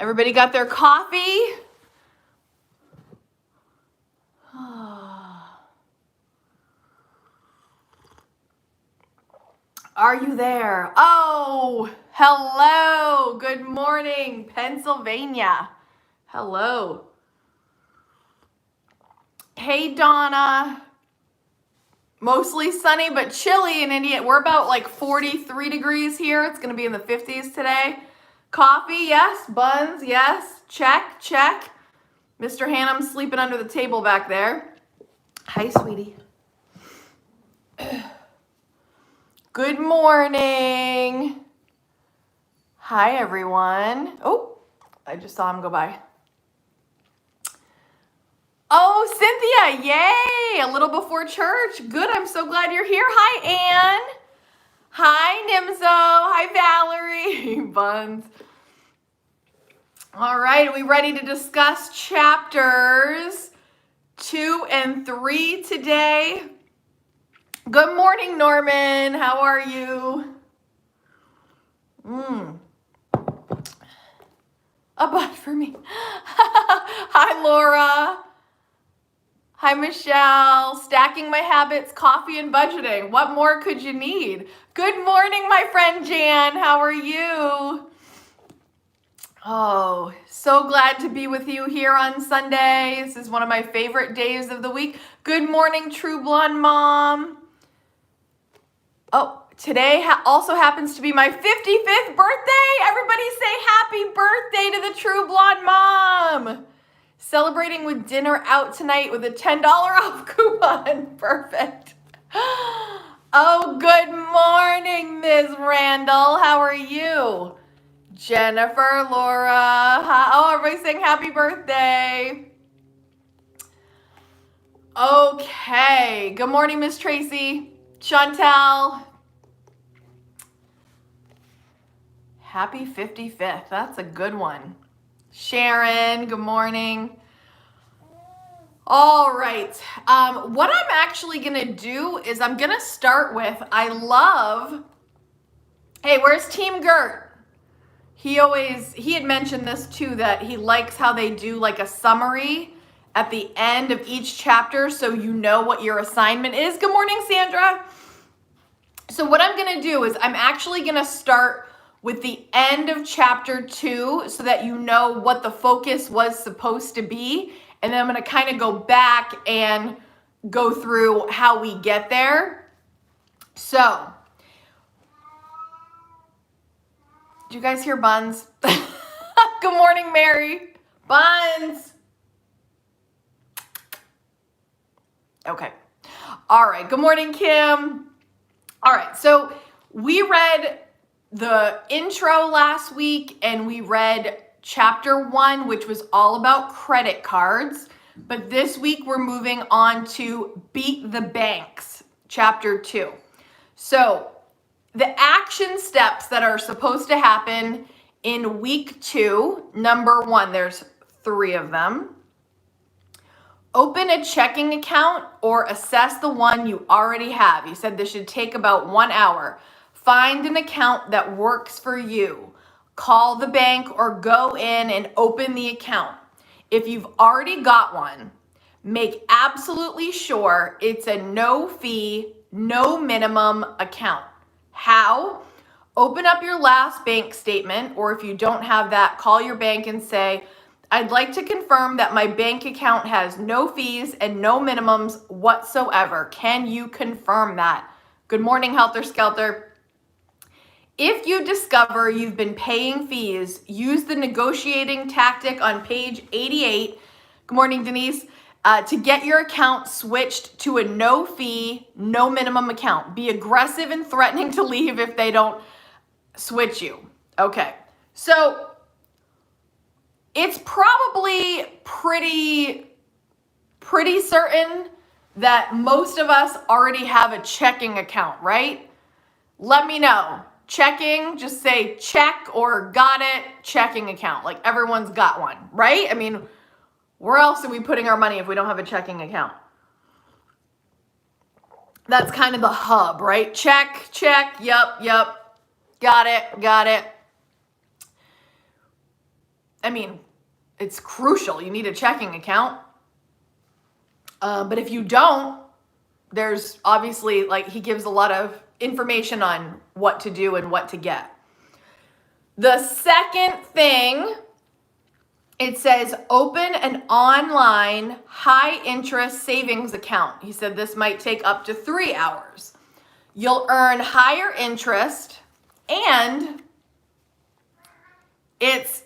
Everybody got their coffee? Are you there? Oh, hello. Good morning, Pennsylvania. Hello. Hey, Donna. Mostly sunny, but chilly in India. We're about like 43 degrees here. It's going to be in the 50s today. Coffee, yes. Buns, yes. Check, check. Mr. Hannum's sleeping under the table back there. Hi, sweetie. Good morning. Hi, everyone. Oh, I just saw him go by. Oh, Cynthia, yay, a little before church. Good, I'm so glad you're here. Hi, Anne. Hi, Nimzo. Hi, Valerie. Buns. All right, are we ready to discuss chapters 2 and 3 today? Good morning, Norman. How are you? A butt for me. Hi, Laura. Hi, Michelle. Stacking my habits, coffee, and budgeting. What more could you need? Good morning, my friend Jan. How are you? Oh, so glad to be with you here on Sunday. This is one of my favorite days of the week. Good morning, True Blonde Mom. Oh, today also happens to be my 55th birthday. Everybody say happy birthday to the True Blonde Mom. Celebrating with dinner out tonight with a $10 off coupon. Perfect. Oh, good morning, Ms. Randall. How are you? Jennifer, Laura. Oh, everybody's saying happy birthday. Okay. Good morning, Miss Tracy. Chantel. Happy 55th. That's a good one. Sharon, good morning. All right. What I'm actually going to do is I'm going to start with, hey, where's Team Gert? He had mentioned this too, that he likes how they do like a summary at the end of each chapter so you know what your assignment is. Good morning, Sandra. So what I'm going to do is I'm actually going to start with the end of chapter 2 so that you know what the focus was supposed to be. And then I'm going to kind of go back and go through how we get there. So, did you guys hear Buns? Good morning, Mary. Buns. Okay. All right. Good morning, Kim. All right. So we read the intro last week and we read chapter 1, which was all about credit cards. But this week we're moving on to Beat the Banks, chapter 2. So the action steps that are supposed to happen in week 2, number 1, there's 3 of them. Open a checking account or assess the one you already have. You said this should take about 1 hour. Find an account that works for you. Call the bank or go in and open the account. If you've already got one, make absolutely sure it's a no fee, no minimum account. How? Open up your last bank statement, or if you don't have that, call your bank and say, I'd like to confirm that my bank account has no fees and no minimums whatsoever. Can you confirm that? Good morning, Helter Skelter. If you discover you've been paying fees, use the negotiating tactic on page 88. Good morning, Denise. To get your account switched to a no fee, no minimum account. Be aggressive and threatening to leave if they don't switch you. Okay, so it's probably pretty certain that most of us already have a checking account, right? Let me know. Checking, just say check or got it, checking account. Like everyone's got one, right? I mean, where else are we putting our money if we don't have a checking account? That's kind of the hub, right? Check, check, yep. Got it. I mean, it's crucial. You need a checking account. But if you don't, there's obviously, like, he gives a lot of information on what to do and what to get. The second thing, it says open an online high interest savings account. He said this might take up to 3 hours. You'll earn higher interest, and it's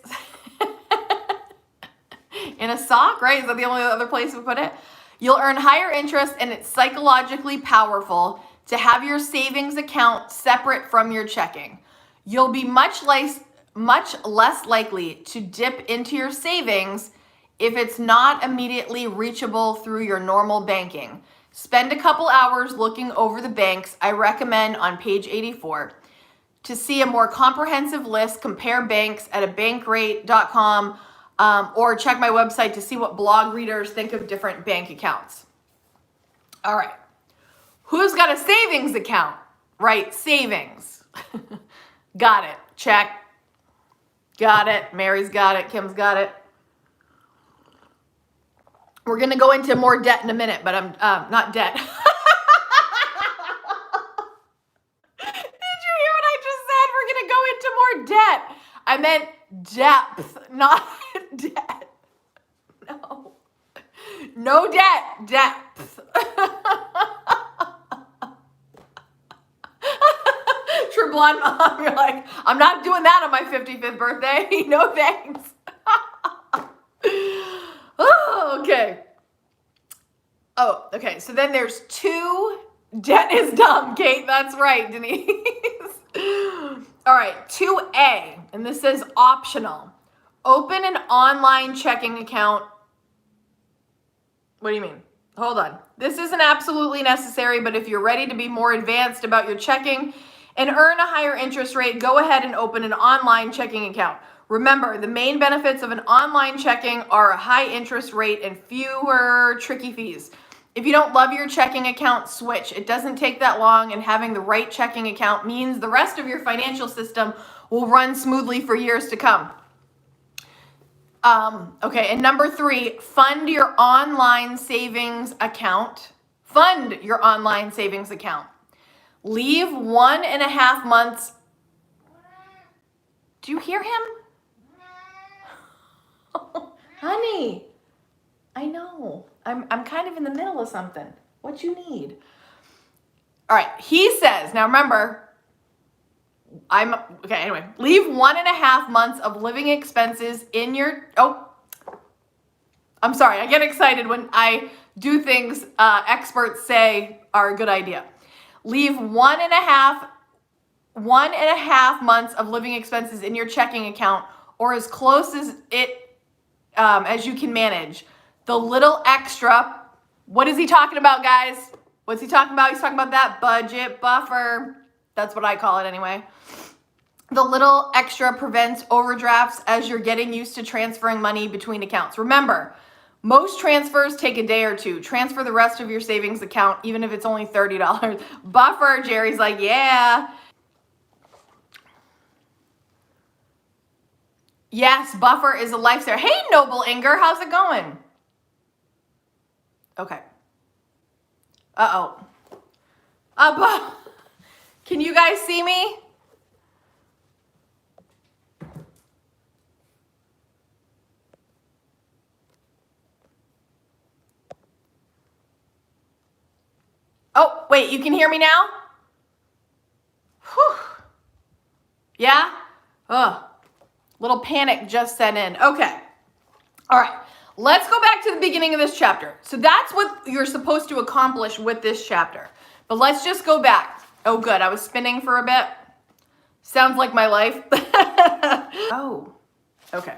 in a sock, right? Is that the only other place we put it? You'll earn higher interest, and it's psychologically powerful to have your savings account separate from your checking. You'll be much less likely to dip into your savings if it's not immediately reachable through your normal banking. Spend a couple hours looking over the banks I recommend on page 84. To see a more comprehensive list, compare banks at abankrate.com or check my website to see what blog readers think of different bank accounts. All right. Who's got a savings account? Right, savings. Got it. Check. Got it. Mary's got it. Kim's got it. We're going to go into more debt in a minute, but I'm not debt. Did you hear what I just said? We're going to go into more debt. I meant depth, not debt. No. No debt, depth. True blonde mom, you're like, I'm not doing that on my 55th birthday. No thanks. Oh, okay. Oh, okay. So then there's 2. Debt is dumb, Kate. That's right, Denise. All right, 2A, and this says optional. Open an online checking account. What do you mean? Hold on. This isn't absolutely necessary, but if you're ready to be more advanced about your checking and earn a higher interest rate, go ahead and open an online checking account. Remember, the main benefits of an online checking are a high interest rate and fewer tricky fees. If you don't love your checking account, switch. It doesn't take that long, and having the right checking account means the rest of your financial system will run smoothly for years to come. Okay, and number 3, fund your online savings account. Fund your online savings account. Leave 1.5 months. Do you hear him? Honey, I know. I'm kind of in the middle of something. What you need? All right, he says, now remember, anyway, leave 1.5 months of living expenses in your, I'm sorry, I get excited when I do things experts say are a good idea. Leave 1.5 months of living expenses in your checking account, or as close as you can manage. The little extra, what is he talking about, guys? What's he talking about? He's talking about that budget buffer. That's what I call it anyway. The little extra prevents overdrafts as you're getting used to transferring money between accounts. Remember, most transfers take a day or 2. Transfer the rest of your savings account, even if it's only $30. Buffer, Jerry's like, yeah. Yes, buffer is a lifesaver. Hey, Noble Inger, how's it going? Okay. Uh-oh. Can you guys see me? Oh, wait, you can hear me now? Whew. Yeah? Little panic just set in. Okay. All right. Let's go back to the beginning of this chapter. So that's what you're supposed to accomplish with this chapter. But let's just go back. Oh, good. I was spinning for a bit. Sounds like my life. Oh, okay.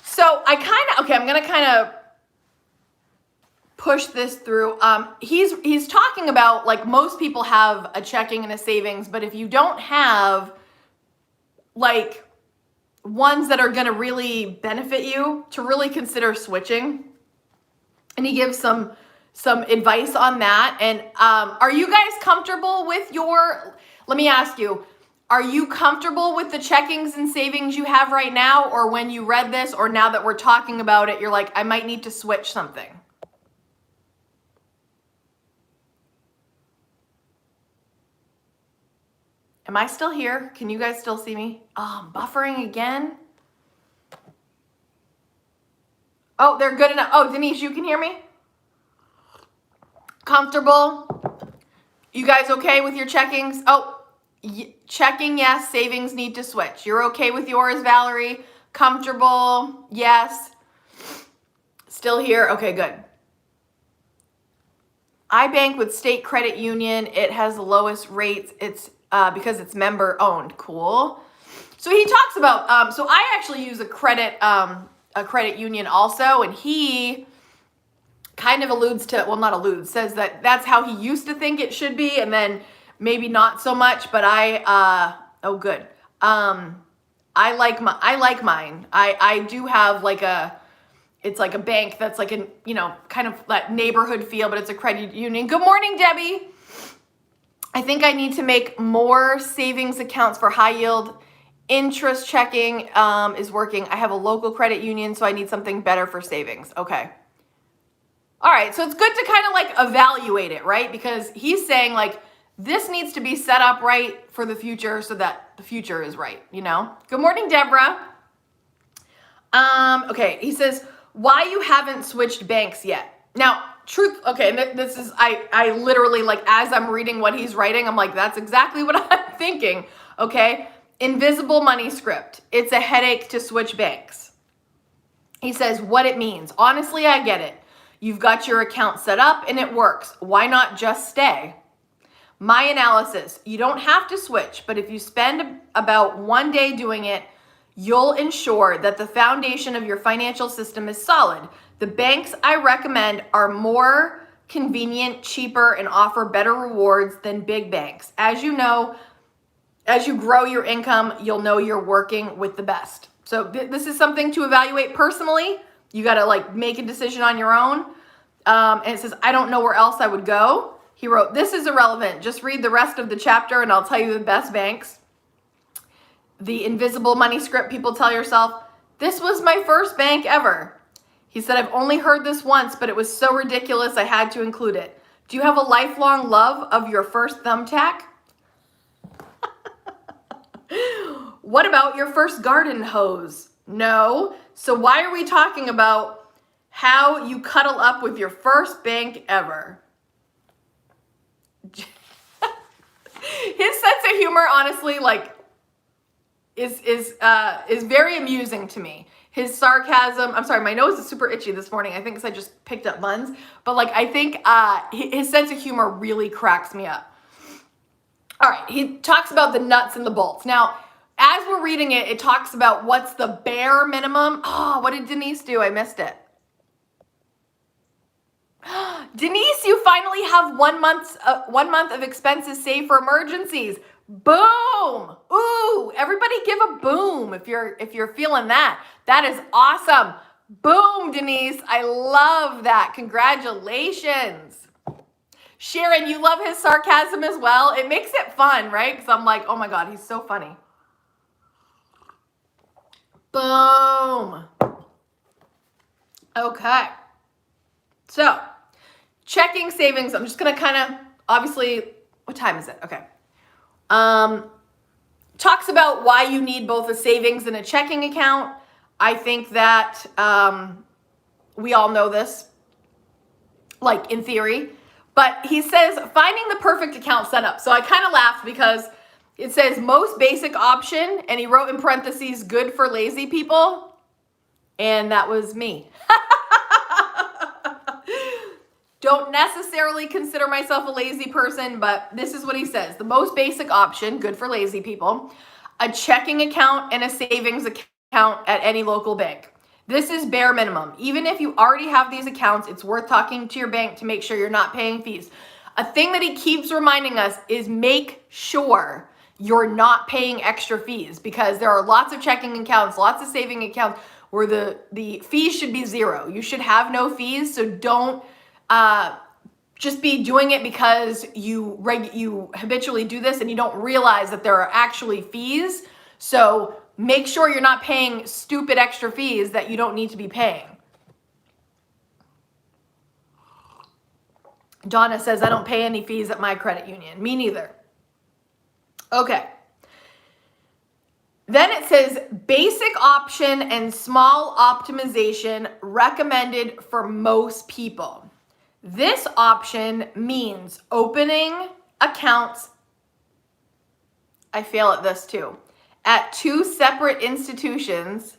So I'm going to kind of push this through. He's talking about, like, most people have a checking and a savings, but if you don't have, like, ones that are going to really benefit you, to really consider switching. And he gives some advice on that. And are you guys comfortable with let me ask you, Are you comfortable with the checkings and savings you have right now? Or when you read this, or now that we're talking about it, you're like, I might need to switch something? Am I still here? Can you guys still see me? Oh, I'm buffering again. Oh, they're good enough. Oh, Denise, you can hear me? Comfortable? You guys okay with your checkings? Oh, checking, yes. Savings need to switch. You're okay with yours, Valerie? Comfortable? Yes. Still here? Okay, good. I bank with State Credit Union. It has the lowest rates. It's because it's member owned. Cool. So he talks about, so I actually use a credit union also, and he kind of alludes to, well, not alludes, says that that's how he used to think it should be, and then maybe not so much, but oh, good. I like mine. I do have like it's like a bank that's like kind of that neighborhood feel, but it's a credit union. Good morning, Debbie. I think I need to make more savings accounts for high yield. Interest checking is working. I have a local credit union, so I need something better for savings. Okay. All right, so it's good to kind of like evaluate it, right? Because he's saying like, this needs to be set up right for the future so that the future is right, Good morning, Deborah. Okay, he says, why you haven't switched banks yet. Now, okay, this is, I literally, like, as I'm reading what he's writing, I'm like, that's exactly what I'm thinking, okay? Invisible money script. It's a headache to switch banks. He says what it means. Honestly, I get it. You've got your account set up and it works. Why not just stay? My analysis, you don't have to switch, but if you spend about 1 day doing it, you'll ensure that the foundation of your financial system is solid. The banks I recommend are more convenient, cheaper, and offer better rewards than big banks. As you know, as you grow your income, you'll know you're working with the best. So this is something to evaluate personally. You got to like make a decision on your own. And it says, I don't know where else I would go. He wrote, this is irrelevant. Just read the rest of the chapter and I'll tell you the best banks. The invisible money script, people tell yourself, this was my first bank ever. He said, I've only heard this once, but it was so ridiculous I had to include it. Do you have a lifelong love of your first thumbtack? What about your first garden hose? No. So why are we talking about how you cuddle up with your first bank ever? His sense of humor, honestly, like, is very amusing to me. His sarcasm, I'm sorry, my nose is super itchy this morning. I think because I just picked up buns. But like, I think his sense of humor really cracks me up. All right, he talks about the nuts and the bolts. Now, as we're reading it, it talks about what's the bare minimum. Oh, what did Denise do? I missed it. Denise, you finally have 1 month of expenses saved for emergencies. Boom! Ooh, everybody give a boom if you're feeling that. That is awesome. Boom, Denise. I love that. Congratulations. Sharon, you love his sarcasm as well. It makes it fun, right? Because I'm like, oh my God, he's so funny. Boom. Okay. So, checking savings. I'm just going to kind of, obviously, what time is it? Okay. Talks about why you need both a savings and a checking account. I think that we all know this, like in theory. But he says, finding the perfect account setup. So I kind of laughed because it says most basic option, and he wrote in parentheses, good for lazy people. And that was me. Don't necessarily consider myself a lazy person, but this is what he says. The most basic option, good for lazy people, a checking account and a savings account at any local bank. This is bare minimum. Even if you already have these accounts, it's worth talking to your bank to make sure you're not paying fees. A thing that he keeps reminding us is make sure you're not paying extra fees, because there are lots of checking accounts, lots of saving accounts where the fees should be zero. You should have no fees, so don't just be doing it because you habitually do this and you don't realize that there are actually fees. So make sure you're not paying stupid extra fees that you don't need to be paying. Donna says, I don't pay any fees at my credit union. Me neither. Okay. Then it says basic option and small optimization recommended for most people. This option means opening accounts, I fail at this too, at 2 separate institutions.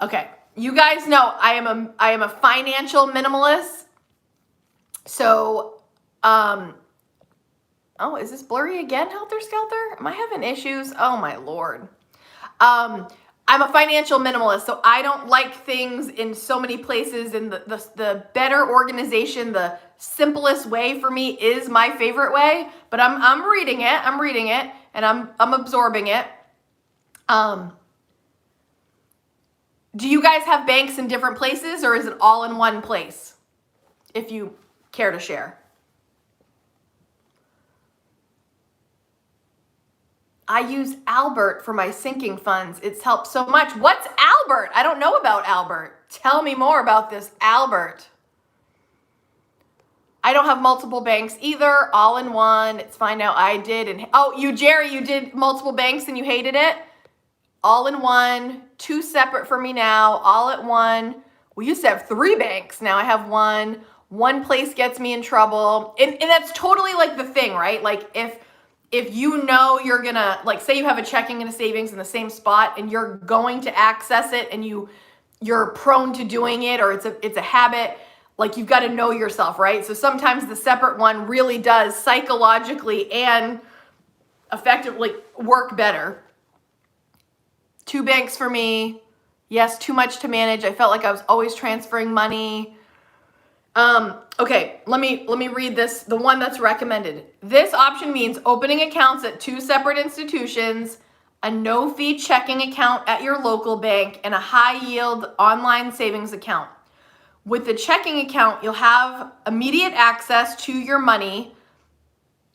Okay, you guys know I am a financial minimalist. So, oh, is this blurry again, Helter Skelter? Am I having issues? Oh my Lord. I'm a financial minimalist, so I don't like things in so many places, and the better organization, the simplest way for me is my favorite way, but I'm reading it, and I'm absorbing it. Do you guys have banks in different places, or is it all in one place? If you care to share. I use Albert for my sinking funds. It's helped so much. What's Albert? I don't know about Albert. Tell me more about this Albert. I don't have multiple banks either. All in one. It's fine now. I did. And oh, Jerry, you did multiple banks and you hated it? All in one. 2 separate for me now. All at one. We used to have 3 banks. Now I have one. One place gets me in trouble. And that's totally like the thing, right? Like if you know you're gonna, like, say you have a checking and a savings in the same spot and you're going to access it and you're prone to doing it, or it's a habit, like, you've got to know yourself, right? So sometimes the separate one really does psychologically and effectively work better. 2 banks for me. Yes, too much to manage. I felt like I was always transferring money. Okay, let me read this, the one that's recommended. This option means opening accounts at 2 separate institutions, a no-fee checking account at your local bank, and a high-yield online savings account. With the checking account, you'll have immediate access to your money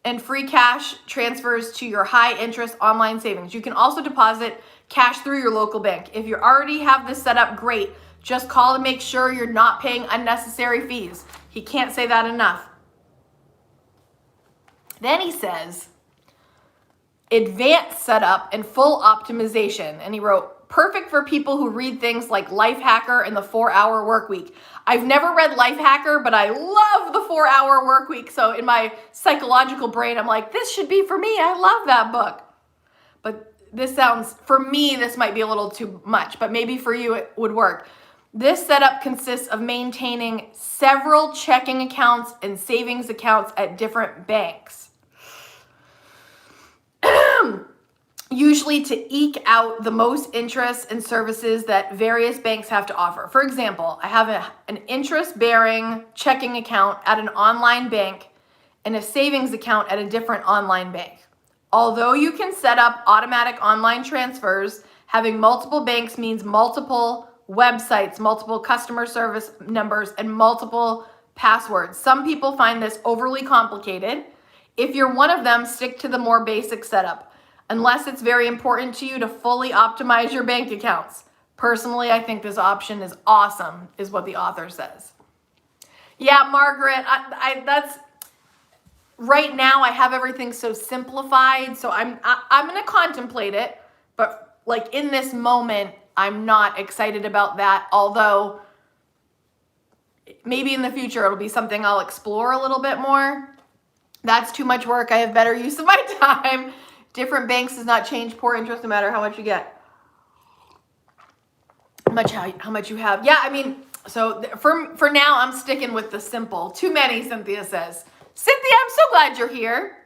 and free cash transfers to your high-interest online savings. You can also deposit cash through your local bank. If you already have this set up, great. Just call to make sure you're not paying unnecessary fees. He can't say that enough. Then he says, advanced setup and full optimization. And he wrote, perfect for people who read things like Life Hacker and the 4-Hour Work Week. I've never read Life Hacker, but I love the 4-Hour Work Week. So in my psychological brain, I'm like, this should be for me. I love that book. But this sounds, for me, this might be a little too much, but maybe for you it would work. This setup consists of maintaining several checking accounts and savings accounts at different banks. Usually to eke out the most interest and services that various banks have to offer. For example, I have an interest-bearing checking account at an online bank and a savings account at a different online bank. Although you can set up automatic online transfers, having multiple banks means multiple websites, multiple customer service numbers, and multiple passwords. Some people find this overly complicated. If you're one of them, stick to the more basic setup, unless it's very important to you to fully optimize your bank accounts. Personally, I think this option is awesome, is what the author says. Yeah, Margaret, that's right now. I have everything so simplified, so I'm going to contemplate it, but like in this moment, I'm not excited about that, although maybe in the future it'll be something I'll explore a little bit more. That's too much work. I have better use of my time. Different banks does not change poor interest no matter how much you get. How much you have. Yeah, I mean, so for now, I'm sticking with the simple. Too many, Cynthia says. Cynthia, I'm so glad you're here.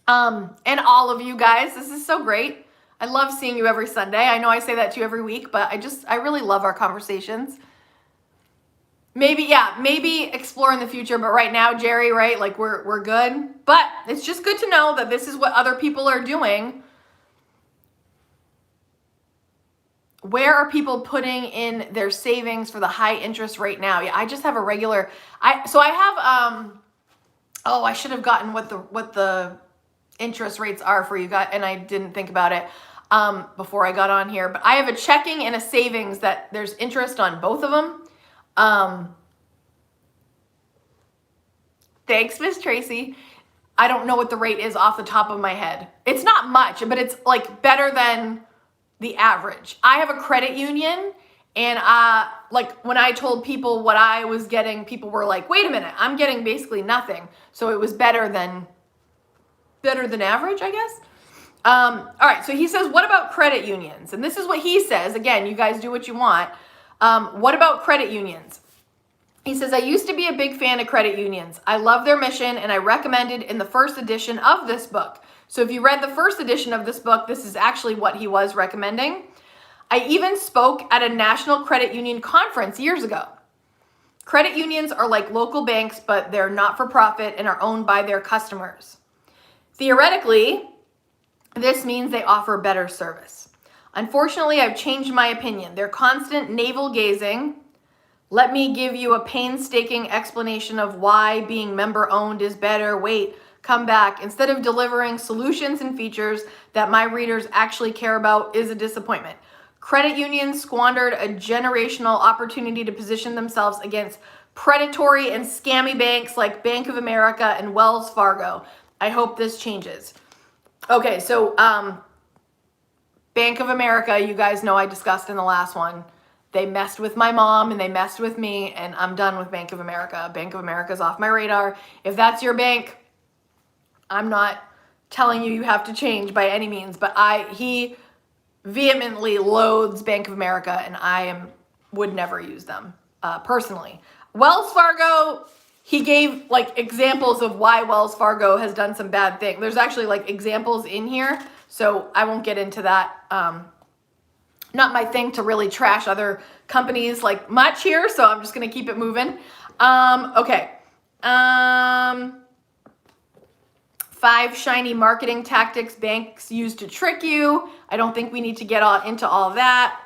And all of you guys, this is so great. I love seeing you every Sunday. I know I say that to you every week, but I really love our conversations. Maybe explore in the future, but right now, Jerry, right? Like we're good. But it's just good to know that this is what other people are doing where are people putting in their savings for the high interest rate now? Yeah, I just have a regular, I have, oh, I should have gotten what the interest rates are for you guys, and I didn't think about it before I got on here. But I have a checking and a savings that there's interest on both of them. Thanks, Miss Tracy. I don't know what the rate is off the top of my head. It's not much, but it's like better than the average. I have a credit union, and like when I told people what I was getting, people were like, wait a minute, I'm getting basically nothing. So it was better than average, I guess. All right, so he says, what about credit unions? And this is what he says. Again, you guys do what you want. What about credit unions? He says, I used to be a big fan of credit unions. I love their mission, and I recommended in the first edition of this book. So if you read the first edition of this book, this is actually what he was recommending. I even spoke at a national credit union conference years ago. Credit unions are like local banks, but they're not for profit and are owned by their customers. Theoretically, this means they offer better service. Unfortunately, I've changed my opinion. Their constant navel gazing. Let me give you a painstaking explanation of why being member owned is better. Wait, come back. Instead of delivering solutions and features that my readers actually care about is a disappointment. Credit unions squandered a generational opportunity to position themselves against predatory and scammy banks like Bank of America and Wells Fargo. I hope this changes. Okay, so Bank of America, you guys know I discussed in the last one. They messed with my mom and they messed with me, and I'm done with Bank of America. Bank of America's off my radar. If that's your bank, I'm not telling you have to change by any means, but he vehemently loathes Bank of America, and I would never use them personally. Wells Fargo, he gave like examples of why Wells Fargo has done some bad things. There's actually like examples in here, so I won't get into that. Not my thing to really trash other companies like much here, so I'm just gonna keep it moving. Okay. 5 shiny marketing tactics banks use to trick you. I don't think we need to get into all of that.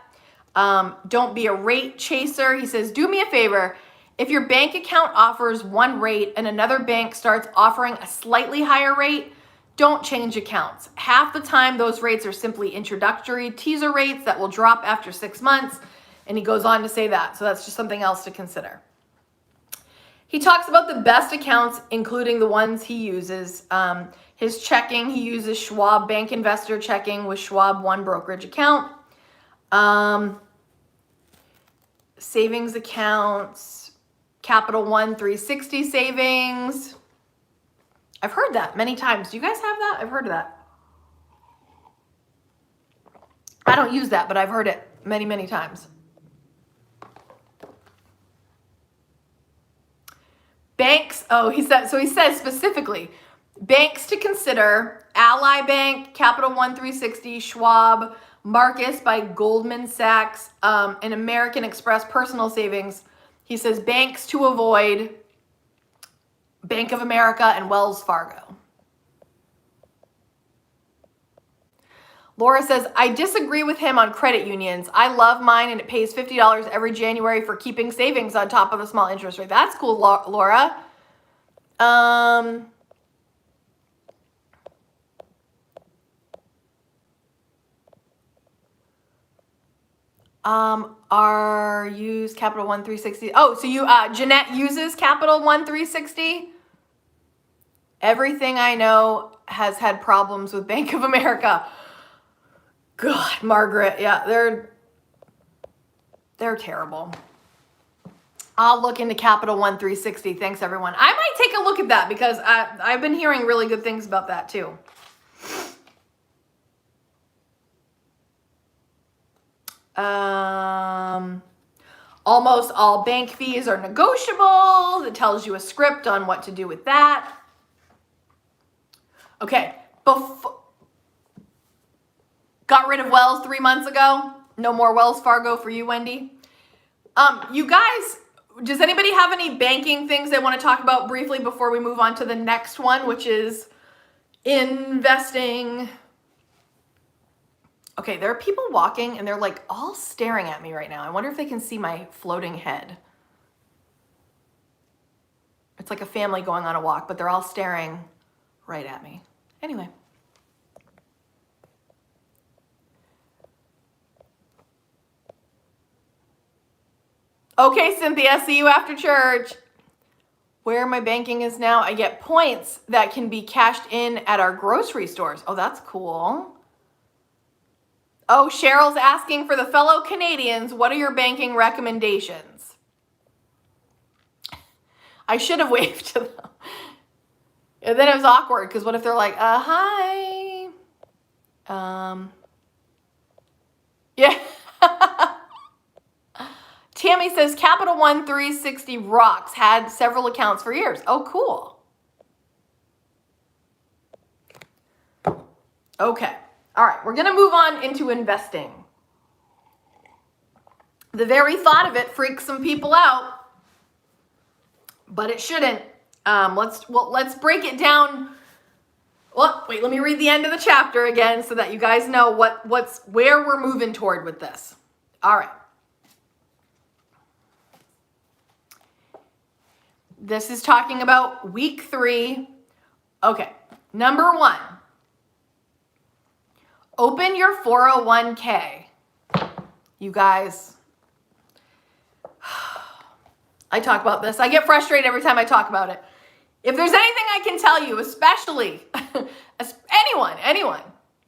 Don't be a rate chaser. He says, do me a favor. If your bank account offers one rate and another bank starts offering a slightly higher rate, don't change accounts. Half the time, those rates are simply introductory teaser rates that will drop after 6 months. And he goes on to say that. So that's just something else to consider. He talks about the best accounts, including the ones he uses. His checking, he uses Schwab Bank Investor Checking with Schwab One Brokerage Account. Savings accounts, Capital One 360 savings. I've heard that many times. Do you guys have that? I've heard of that. I don't use that, but I've heard it many, many times. Banks, he says specifically, banks to consider: Ally Bank, Capital One 360, Schwab, Marcus by Goldman Sachs, and American Express Personal Savings. He says banks to avoid: Bank of America and Wells Fargo. Laura says, I disagree with him on credit unions. I love mine, and it pays $50 every January for keeping savings on top of the small interest rate. That's cool, Laura. Use Capital One 360. Oh, so you, Jeanette uses Capital One 360? Everything I know has had problems with Bank of America. God, Margaret, yeah, they're terrible. I'll look into Capital One 360. Thanks, everyone. I might take a look at that because I've been hearing really good things about that too. Almost all bank fees are negotiable. It tells you a script on what to do with that. Okay, got rid of Wells 3 months ago. No more Wells Fargo for you, Wendy. You guys, does anybody have any banking things they want to talk about briefly before we move on to the next one, which is investing? Okay, there are people walking and they're like all staring at me right now. I wonder if they can see my floating head. It's like a family going on a walk, but they're all staring right at me. Anyway. Okay, Cynthia, see you after church. Where my banking is now, I get points that can be cashed in at our grocery stores. Oh, that's cool. Oh, Cheryl's asking for the fellow Canadians, what are your banking recommendations? I should have waved to them. And then it was awkward, because what if they're like, hi. Yeah. Tammy says, Capital One 360 rocks. Had several accounts for years. Oh, cool. Okay. All right. We're going to move on into investing. The very thought of it freaks some people out, but it shouldn't. Let's break it down. Well, wait, let me read the end of the chapter again so that you guys know where we're moving toward with this. All right. This is talking about week 3. Okay, number 1. Open your 401k. You guys, I talk about this. I get frustrated every time I talk about it. If there's anything I can tell you, especially anyone,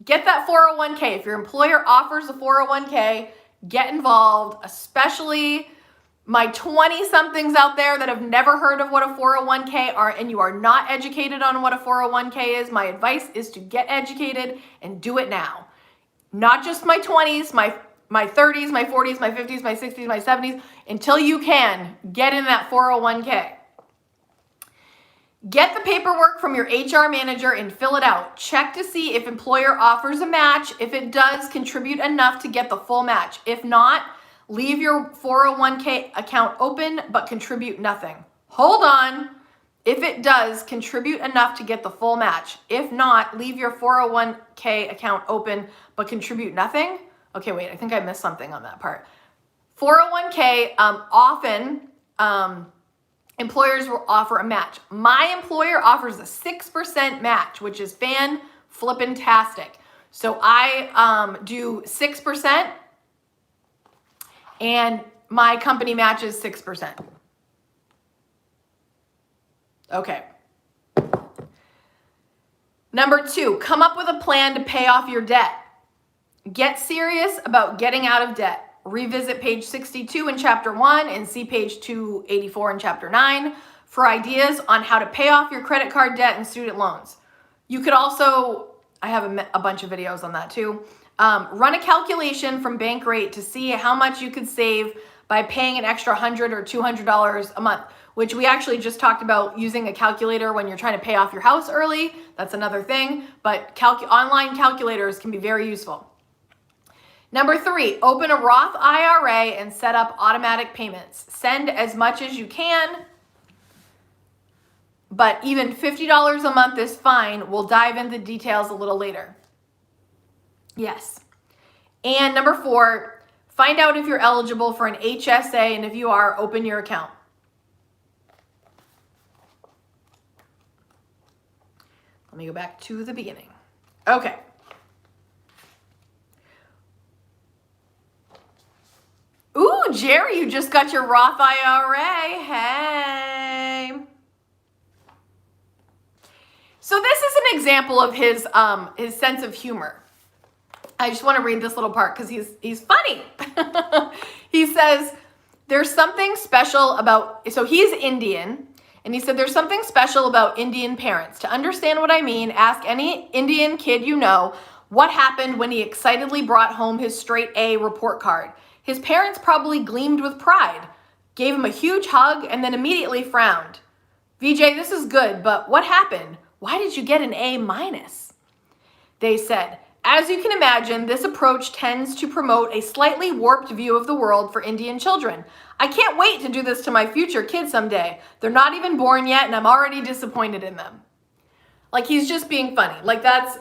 get that 401k. If your employer offers a 401k, get involved, especially my 20-somethings out there that have never heard of what a 401k are, and you are not educated on what a 401k is, my advice is to get educated and do it now. Not just my 20s, my 30s, my 40s, my 50s, my 60s, my 70s, until you can get in that 401k. Get the paperwork from your HR manager and fill it out. Check to see if employer offers a match. If it does, contribute enough to get the full match. If not, leave your 401k account open, but contribute nothing. Hold on. If it does, contribute enough to get the full match. If not, leave your 401k account open, but contribute nothing. Okay, wait, I think I missed something on that part. 401k, often employers will offer a match. My employer offers a 6% match, which is fan-flippin-tastic. So I do 6%. And my company matches 6%. Okay. Number 2, come up with a plan to pay off your debt. Get serious about getting out of debt. Revisit page 62 in chapter 1 and see page 284 in chapter 9 for ideas on how to pay off your credit card debt and student loans. You could also, I have a bunch of videos on that too. Run a calculation from Bankrate to see how much you could save by paying an extra $100 or $200 a month, which we actually just talked about using a calculator when you're trying to pay off your house early. That's another thing, but online calculators can be very useful. Number 3, open a Roth IRA and set up automatic payments. Send as much as you can, but even $50 a month is fine. We'll dive into details a little later. Yes. And number 4, find out if you're eligible for an HSA, and if you are, open your account. Let me go back to the beginning. Okay. Ooh, Jerry, you just got your Roth IRA. Hey. So this is an example of his sense of humor. I just want to read this little part because he's funny. He says, there's something special about, so he's Indian, and he said, there's something special about Indian parents. To understand what I mean, ask any Indian kid you know what happened when he excitedly brought home his straight A report card. His parents probably gleamed with pride, gave him a huge hug, and then immediately frowned. VJ, this is good, but what happened? Why did you get an A-? They said, as you can imagine, this approach tends to promote a slightly warped view of the world for Indian children. I can't wait to do this to my future kids someday. They're not even born yet, and I'm already disappointed in them. Like, he's just being funny. Like, that's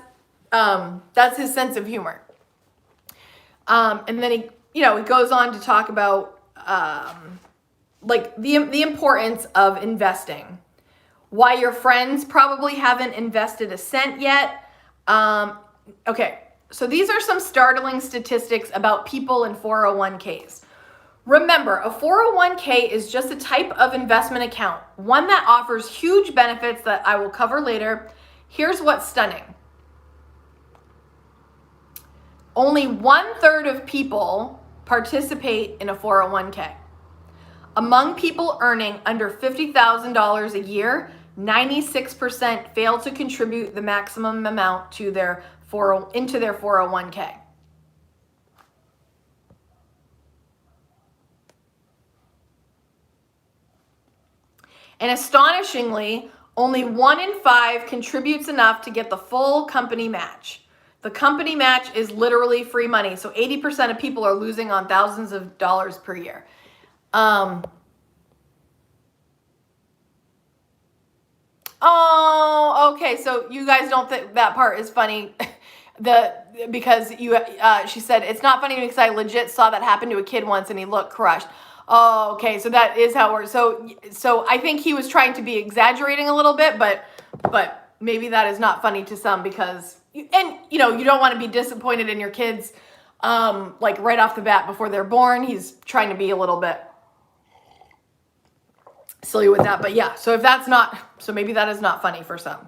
his sense of humor. And then he goes on to talk about like the importance of investing, why your friends probably haven't invested a cent yet. Okay, so these are some startling statistics about people in 401ks. Remember, a 401k is just a type of investment account, one that offers huge benefits that I will cover later. Here's what's stunning. Only 1/3 of people participate in a 401k. Among people earning under $50,000 a year, 96% fail to contribute the maximum amount to into their 401k. And astonishingly, only 1 in 5 contributes enough to get the full company match. The company match is literally free money. So 80% of people are losing on thousands of dollars per year. Oh, okay. So you guys don't think that part is funny. Because she said, it's not funny because I legit saw that happen to a kid once and he looked crushed. Oh, okay. So that is how it works. So I think he was trying to be exaggerating a little bit, but maybe that is not funny to some because, you don't want to be disappointed in your kids, like right off the bat before they're born. He's trying to be a little bit silly with that, but yeah. So maybe that is not funny for some.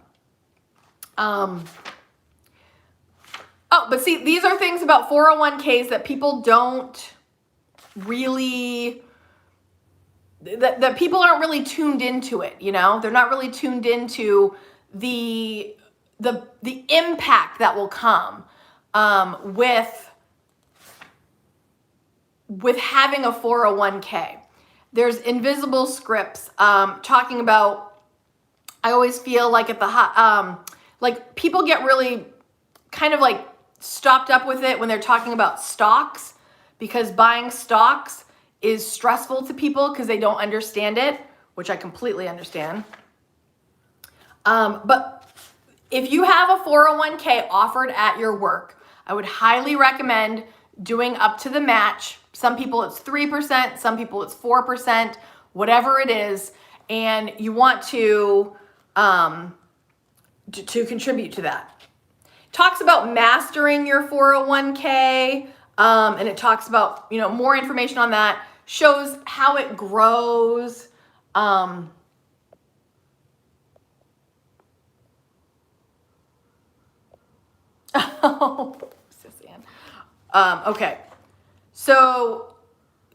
But see, these are things about 401ks that people don't really, that people aren't really tuned into it, They're not really tuned into the impact that will come with having a 401k. There's invisible scripts talking about, I always feel like like people get really kind of like stopped up with it when they're talking about stocks, because buying stocks is stressful to people because they don't understand it, which I completely understand. But if you have a 401k offered at your work, I would highly recommend doing up to the match. Some people it's 3%, some people it's 4%, whatever it is, and you want to contribute to that. Talks about mastering your 401k, and it talks about, more information on that, shows how it grows. Okay. So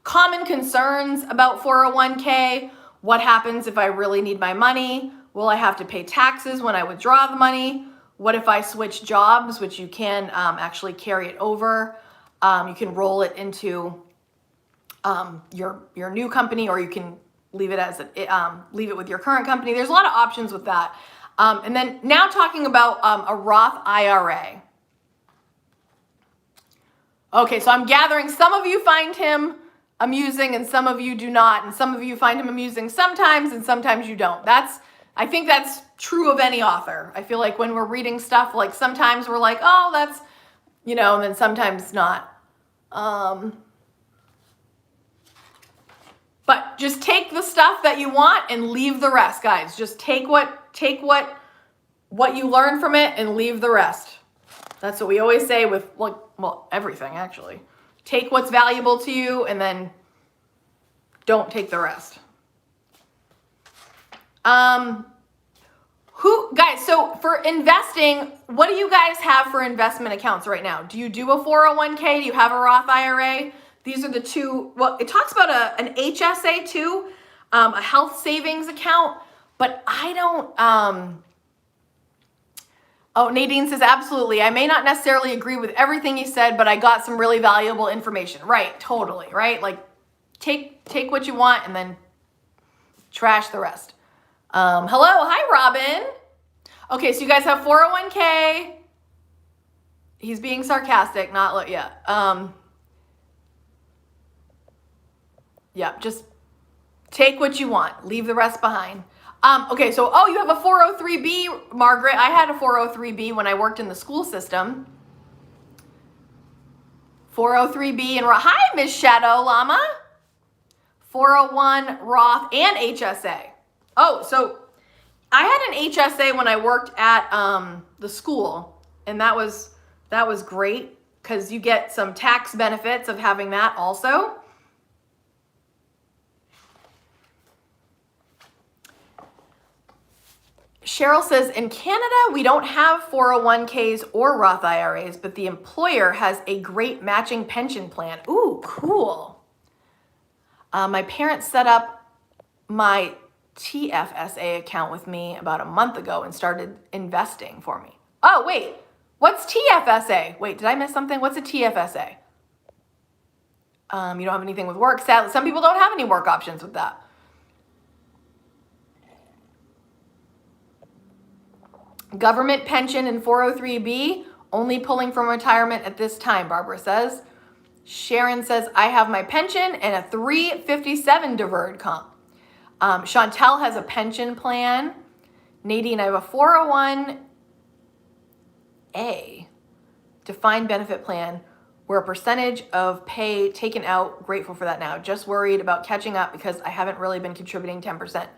common concerns about 401k. What happens if I really need my money? Will I have to pay taxes when I withdraw the money? What if I switch jobs, which you can actually carry it over? You can roll it into your new company, or you can leave it leave it with your current company. There's a lot of options with that. And then now talking about a Roth IRA. Okay, so I'm gathering some of you find him amusing and some of you do not, and some of you find him amusing sometimes and sometimes you don't. I think that's true of any author. I feel like when we're reading stuff, like sometimes we're like, oh, that's, and then sometimes not. But just take the stuff that you want and leave the rest, guys. Just take what you learn from it and leave the rest. That's what we always say with everything actually. Take what's valuable to you and then don't take the rest. Guys, so for investing, what do you guys have for investment accounts right now? Do you do a 401k? Do you have a Roth IRA? These are the two. Well, it talks about an HSA too, a health savings account, but I don't. Oh, Nadine says, absolutely. I may not necessarily agree with everything you said, but I got some really valuable information. Right, totally, right? Like, take what you want and then trash the rest. Hello, hi, Robin. Okay, so you guys have 401k. He's being sarcastic, not, yeah. Yeah, just take what you want. Leave the rest behind. Okay, so, you have a 403b, Margaret. I had a 403b when I worked in the school system. 403B and Roth. Hi, Miss Shadow Llama. 401 Roth and HSA. Oh, so I had an HSA when I worked at the school, and that was great because you get some tax benefits of having that also. Cheryl says, in Canada, we don't have 401ks or Roth IRAs, but the employer has a great matching pension plan. Ooh, cool. My parents set up my TFSA account with me about a month ago and started investing for me. Oh, wait, what's TFSA? Wait, did I miss something? What's a TFSA? You don't have anything with work. Sadly, some people don't have any work options with that. Government pension and 403B, only pulling from retirement at this time, Barbara says. Sharon says, I have my pension and a 357 deferred comp. Chantel has a pension plan. Nadine, I have a 401A defined benefit plan where a percentage of pay taken out. Grateful for that now. Just worried about catching up because I haven't really been contributing 10%.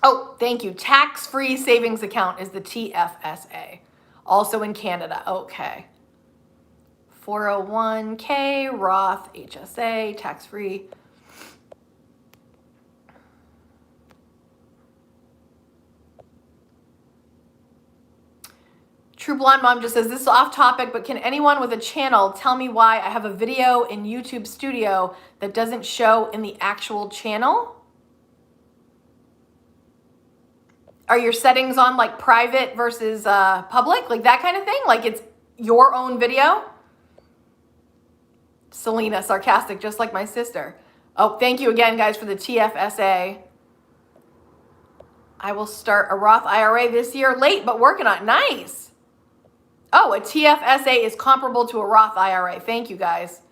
Oh, thank you. Tax-free savings account is the TFSA. Also in Canada. Okay. 401k, Roth, HSA, tax-free. True Blonde Mom just says, this is off topic, but can anyone with a channel tell me why I have a video in YouTube Studio that doesn't show in the actual channel? Are your settings on like private versus public? Like that kind of thing? Like it's your own video? Selena, sarcastic, just like my sister. Oh, thank you again, guys, for the TFSA. I will start a Roth IRA this year, late, but working on it. Nice. Oh, a TFSA is comparable to a Roth IRA. Thank you, guys.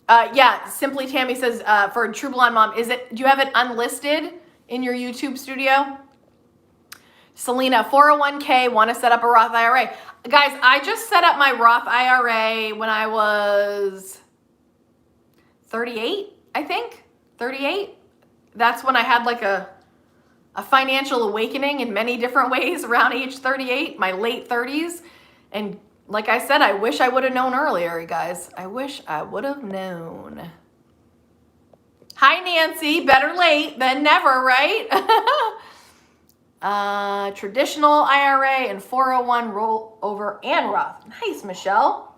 Yeah, Simply Tammy says, for True Blonde Mom, do you have it unlisted in your YouTube Studio? Selena, 401k, want to set up a Roth IRA. Guys, I just set up my Roth IRA when I was 38, I think. 38. That's when I had like a financial awakening in many different ways around age 38, my late 30s. And like I said, I wish I would have known earlier, guys. I wish I would have known. Hi, Nancy. Better late than never, right? Traditional IRA and 401 rollover and Roth. Nice, Michelle.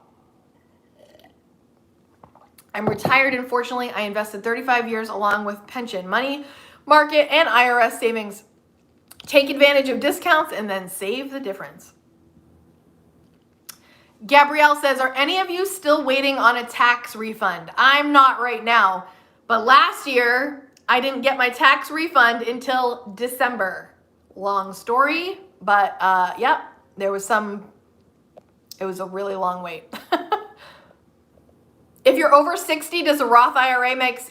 I'm retired, unfortunately. I invested 35 years along with pension, money, market, and IRS savings. Take advantage of discounts and then save the difference. Gabrielle says, are any of you still waiting on a tax refund? I'm not right now, but last year I didn't get my tax refund until December. Long story, but yep, it was a really long wait. If you're over 60, does a Roth IRA make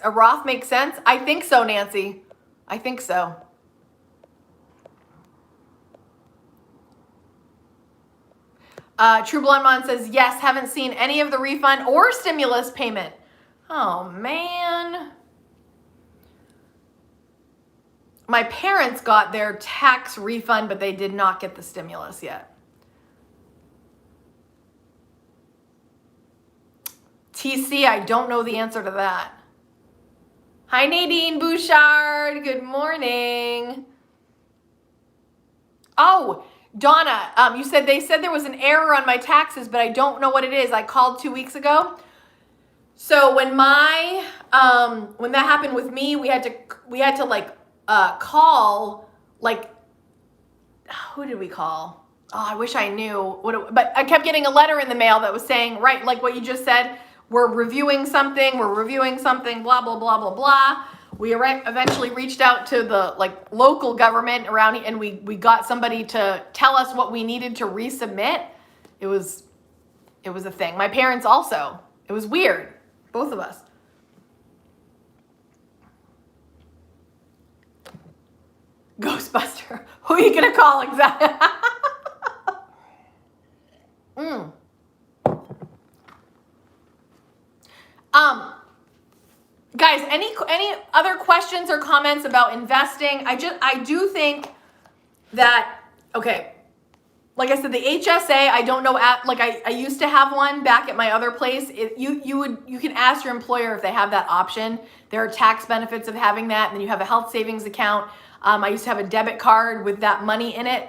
sense? I think so, Nancy. I think so. True Blonde Mon says, yes, haven't seen any of the refund or stimulus payment. Oh, man. My parents got their tax refund, but they did not get the stimulus yet. TC, I don't know the answer to that. Hi, Nadine Bouchard. Good morning. Oh, Donna, they said there was an error on my taxes, but I don't know what it is. I called 2 weeks ago. So when that happened with me, we had to like call, like, who did we call? Oh, I wish I knew but I kept getting a letter in the mail that was saying, right, like what you just said, we're reviewing something, blah, blah, blah, blah, blah. We eventually reached out to the local government around here, and we got somebody to tell us what we needed to resubmit. It was a thing. My parents also. It was weird. Both of us. Ghostbuster. Who are you going to call exactly? any other questions or comments about investing? I do think that, okay, like I said, the HSA, I don't know, I used to have one back at my other place. You can ask your employer if they have that option. There are tax benefits of having that, and then you have a health savings account. I used to have a debit card with that money in it.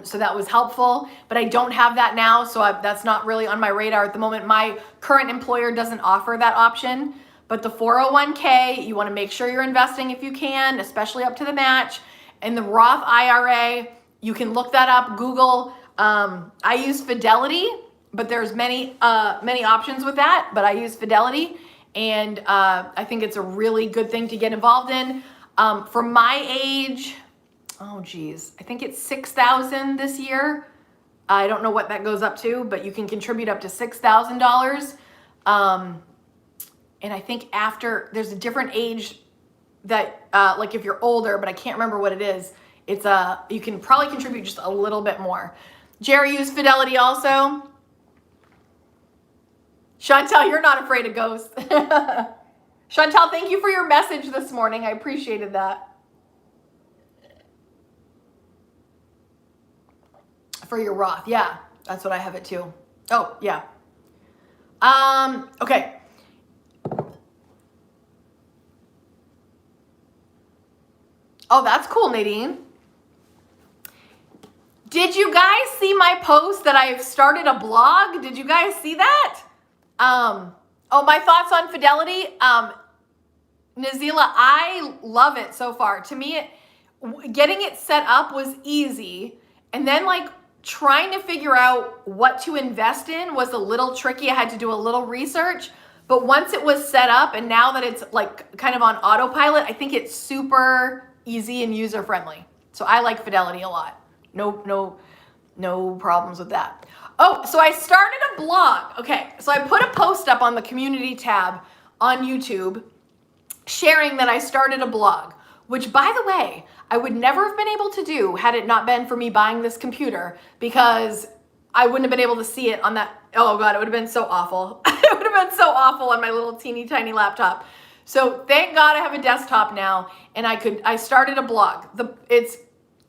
So that was helpful, but I don't have that now, so that's not really on my radar at the moment. My current employer doesn't offer that option, but the 401k, you want to make sure you're investing if you can, especially up to the match. And the Roth IRA, you can look that up, Google. I use Fidelity, but there's many options with that, but I use Fidelity, and I think it's a really good thing to get involved in. For my age, oh geez, I think it's $6,000 this year. I don't know what that goes up to, but you can contribute up to $6,000. And I think after, there's a different age that, like if you're older, but I can't remember what it is, it's you can probably contribute just a little bit more. Jerry used Fidelity also. Chantel, you're not afraid of ghosts. Chantel, thank you for your message this morning. I appreciated that. For your Roth, yeah, that's what I have it too. Oh, yeah. Okay. Oh, that's cool, Nadine. Did you guys see my post that I've started a blog? Did you guys see that? Oh, my thoughts on Fidelity. Nazila, I love it so far. To me, getting it set up was easy. And then like trying to figure out what to invest in was a little tricky. I had to do a little research, but once it was set up and now that it's like kind of on autopilot, I think it's super easy and user friendly. So I like Fidelity a lot. No problems with that. Oh, so I started a blog. Okay, so I put a post up on the community tab on YouTube sharing that I started a blog, which by the way, I would never have been able to do had it not been for me buying this computer, because I wouldn't have been able to see it on that. Oh God, it would have been so awful. It would have been so awful on my little teeny tiny laptop. So thank God I have a desktop now, and I started a blog. It's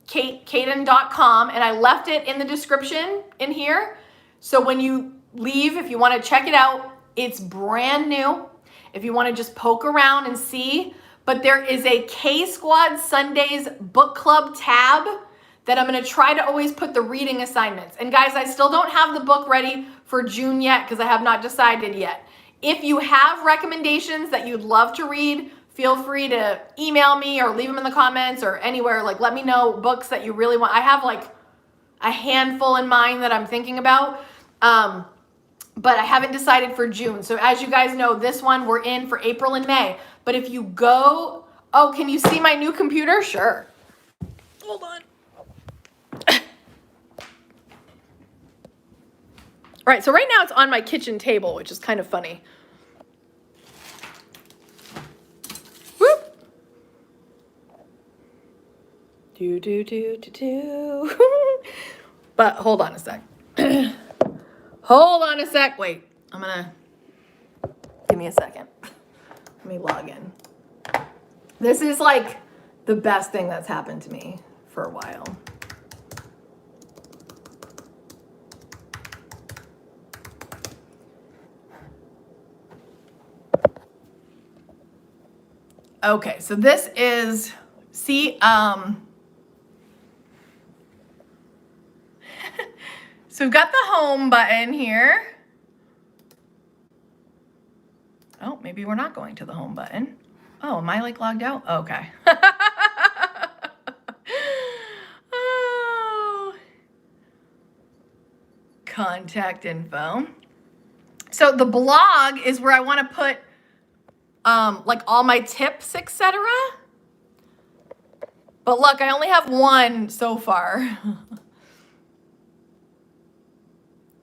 Kaden.com, and I left it in the description in here. So when you leave, if you want to check it out, it's brand new. If you want to just poke around and see. But there is a KSquad Sundays book club tab that I'm going to try to always put the reading assignments. And guys, I still don't have the book ready for June yet because I have not decided yet. If you have recommendations that you'd love to read, feel free to email me or leave them in the comments or anywhere. Like, let me know books that you really want. I have like a handful in mind that I'm thinking about. But I haven't decided for June. So as you guys know, this one we're in for April and May. But if you go, oh, can you see my new computer? Sure. Hold on. All right, so right now it's on my kitchen table, which is kind of funny. Whoop. But hold on a sec. Hold on a sec. Wait, give me a second. Let me log in. This is like the best thing that's happened to me for a while. Okay, so this is, see, so we've got the home button here. Oh, maybe we're not going to the home button. Oh, am I like logged out? Okay. Oh. Contact info. So the blog is where I want to put like all my tips, etc. But look, I only have one so far.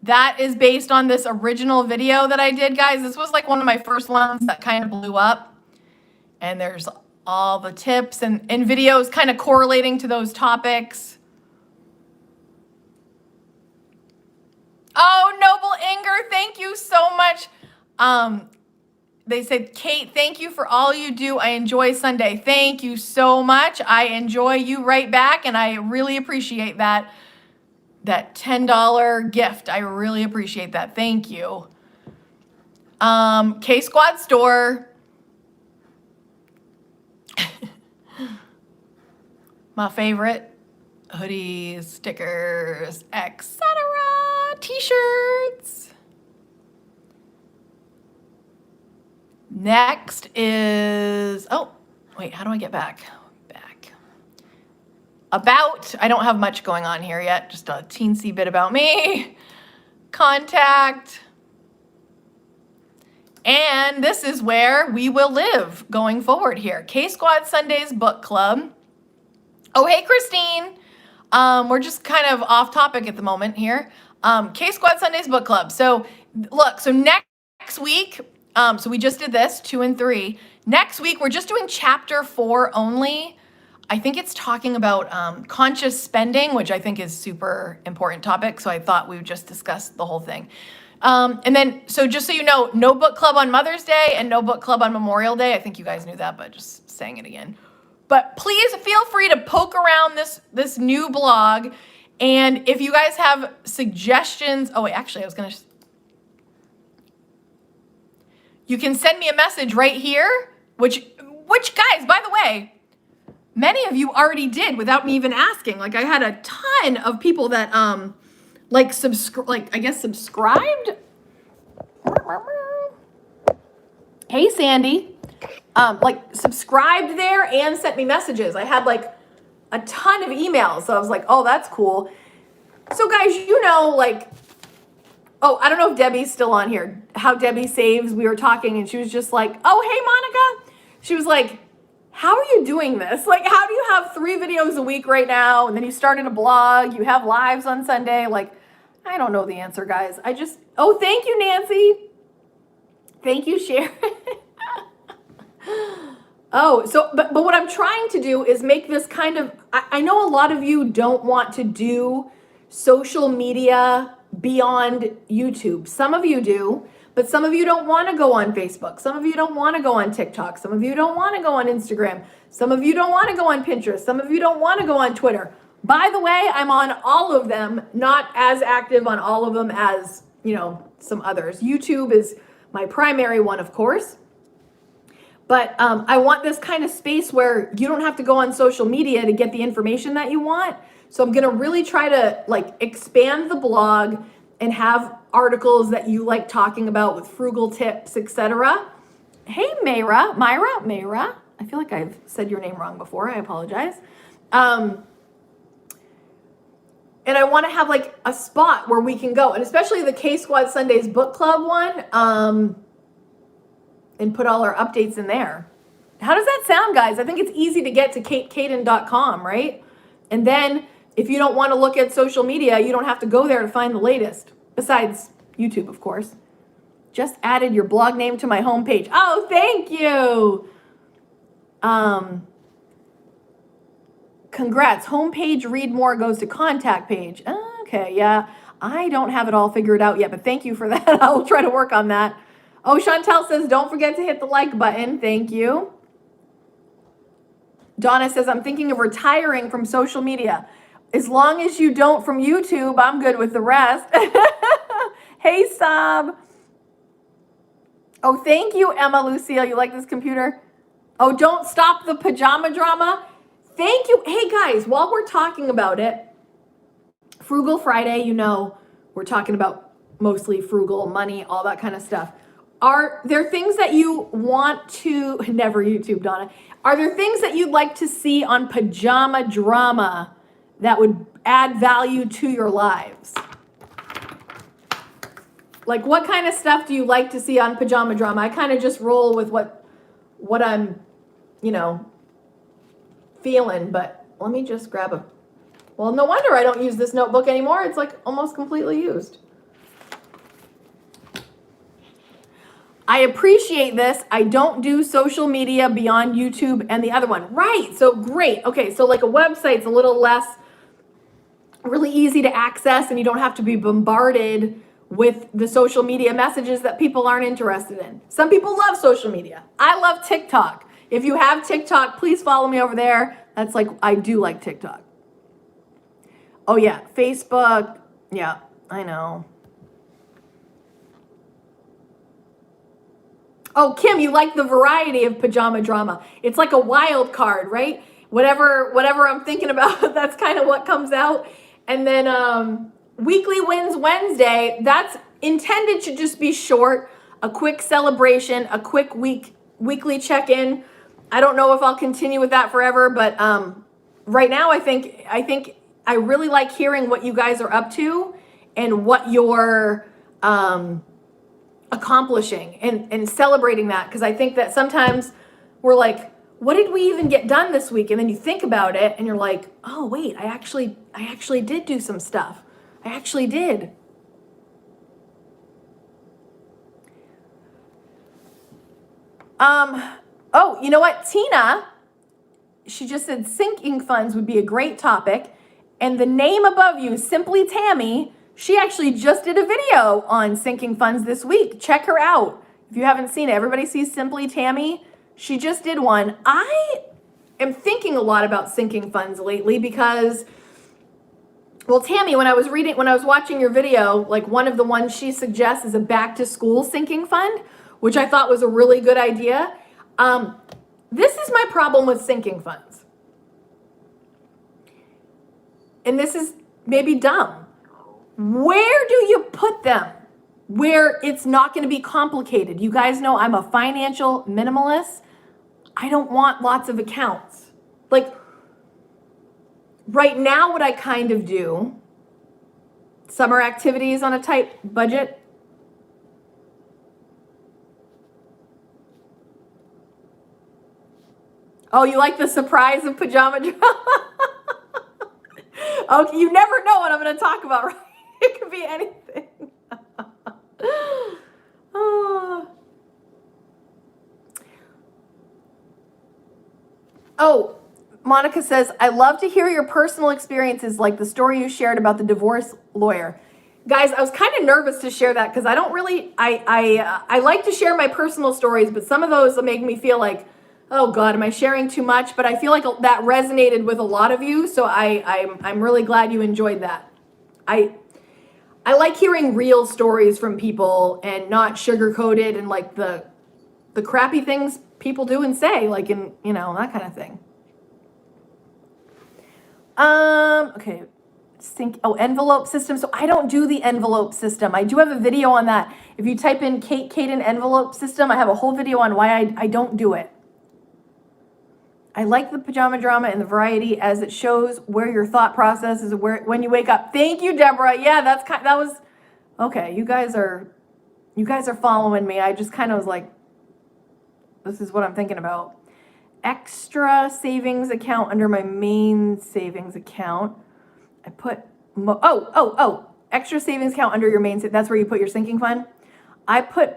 That is based on this original video that I did, guys. This was like one of my first ones that kind of blew up. And there's all the tips and videos kind of correlating to those topics. Oh, Noble Inger, thank you so much. They said, Kate, thank you for all you do. I enjoy Sunday. Thank you so much. I enjoy you right back, and I really appreciate that $10 gift. I really appreciate that. Thank you. KSquad store. My favorite. Hoodies, stickers, etc. T-shirts. Next is, oh, wait, how do I get back? About, I don't have much going on here yet, just a teensy bit about me. Contact. And this is where we will live going forward here. KSquad Sundays Book Club. Oh, hey, Christine. We're just kind of off topic at the moment here. KSquad Sundays Book Club. So look, so next week, so we just did this, 2 and 3. Next week, we're just doing chapter 4 only. I think it's talking about conscious spending, which I think is super important topic. So I thought we would just discuss the whole thing. And then, so just so you know, no book club on Mother's Day and no book club on Memorial Day. I think you guys knew that, but just saying it again. But please feel free to poke around this new blog. And if you guys have suggestions, oh wait, actually I was gonna, you can send me a message right here, which guys, by the way, many of you already did without me even asking. Like I had a ton of people that subscribed. Hey Sandy, subscribed there and sent me messages. I had like a ton of emails, so I was like, oh, that's cool. So guys, you know, oh, I don't know if Debbie's still on here. How Debbie saves, we were talking and she was just like, oh, hey Monica. She was like, how are you doing this? Like, how do you have 3 videos a week right now? And then you started a blog, you have lives on Sunday. Like, I don't know the answer, guys. Oh, thank you, Nancy. Thank you, Sharon. Oh, so, but what I'm trying to do is make this kind of, I know a lot of you don't want to do social media beyond YouTube. Some of you do, but some of you don't want to go on Facebook. Some of you don't want to go on TikTok. Some of you don't want to go on Instagram. Some of you don't want to go on Pinterest. Some of you don't want to go on Twitter. By the way, I'm on all of them, not as active on all of them as, you know, some others. YouTube is my primary one, of course. But I want this kind of space where you don't have to go on social media to get the information that you want. So I'm going to really try to expand the blog and have articles that you like talking about with frugal tips, etc. Hey, Myra. I feel like I've said your name wrong before. I apologize. And I want to have a spot where we can go, and especially the KSquad Sundays Book Club one, and put all our updates in there. How does that sound, guys? I think it's easy to get to Kaden.com, right? And then if you don't want to look at social media, you don't have to go there to find the latest, besides YouTube, of course. Just added your blog name to my homepage. Oh, thank you. Congrats. Homepage read more goes to contact page. Okay, yeah. I don't have it all figured out yet, but thank you for that. I'll try to work on that. Oh, Chantel says, don't forget to hit the like button. Thank you. Donna says, I'm thinking of retiring from social media. As long as you don't from YouTube, I'm good with the rest. Hey, Sab. Oh, thank you, Emma Lucille. You like this computer? Oh, don't stop the pajama drama. Thank you. Hey, guys, while we're talking about it, Frugal Friday, you know, we're talking about mostly frugal, money, all that kind of stuff. Are there things that you want to, never YouTube, Donna. Are there things that you'd like to see on Pajama Drama that would add value to your lives? Like, what kind of stuff do you like to see on Pajama Drama? I kind of just roll with what I'm, you know, feeling, but let me just grab a, well, no wonder I don't use this notebook anymore. It's almost completely used. I appreciate this. I don't do social media beyond YouTube and the other one. Right, so great. Okay, so a website's a little less, really easy to access and you don't have to be bombarded with the social media messages that people aren't interested in. Some people love social media. I love TikTok. If you have TikTok, please follow me over there. That's like, I do like TikTok. Oh yeah, Facebook. Yeah, I know. Oh, Kim, you like the variety of pajama drama. It's like a wild card, right? Whatever I'm thinking about, that's kind of what comes out. And then Weekly Wins Wednesday, that's intended to just be short, a quick celebration, a quick weekly check-in. I don't know if I'll continue with that forever, but right now I think I really like hearing what you guys are up to and what you're accomplishing and celebrating that, because I think that sometimes we're like, what did we even get done this week? And then you think about it and you're like, oh wait, I actually did do some stuff. I actually did. Oh, you know what? Tina, she just said sinking funds would be a great topic. And the name above you, Simply Tammy, she actually just did a video on sinking funds this week. Check her out. If you haven't seen it, everybody sees Simply Tammy. She just did one. I am thinking a lot about sinking funds lately because, well, Tammy, when I was watching your video, like one of the ones she suggests is a back to school sinking fund, which I thought was a really good idea. This is my problem with sinking funds. And this is maybe dumb. Where do you put them where it's not going to be complicated? You guys know I'm a financial minimalist. I don't want lots of accounts. Like right now, what I kind of do, summer activities on a tight budget. Oh, you like the surprise of pajama drama? Okay, you never know what I'm going to talk about, right? It could be anything. Oh, Monica says, I love to hear your personal experiences, like the story you shared about the divorce lawyer. Guys, I was kind of nervous to share that because I don't really, I like to share my personal stories, but some of those make me feel like, oh God, am I sharing too much? But I feel like that resonated with a lot of you, so I'm really glad you enjoyed that. I like hearing real stories from people and not sugar-coated and like the crappy things people do and say, like in, you know, that kind of thing. Okay. Envelope system. So I don't do the envelope system. I do have a video on that. If you type in Kaden envelope system, I have a whole video on why I don't do it. I like the pajama drama and the variety as it shows where your thought process is when you wake up. Thank you, Deborah. Yeah, that was okay. You guys are following me. I just kind of was like, this is what I'm thinking about. Extra savings account under my main savings account. I put extra savings account under your main. That's where you put your sinking fund. I put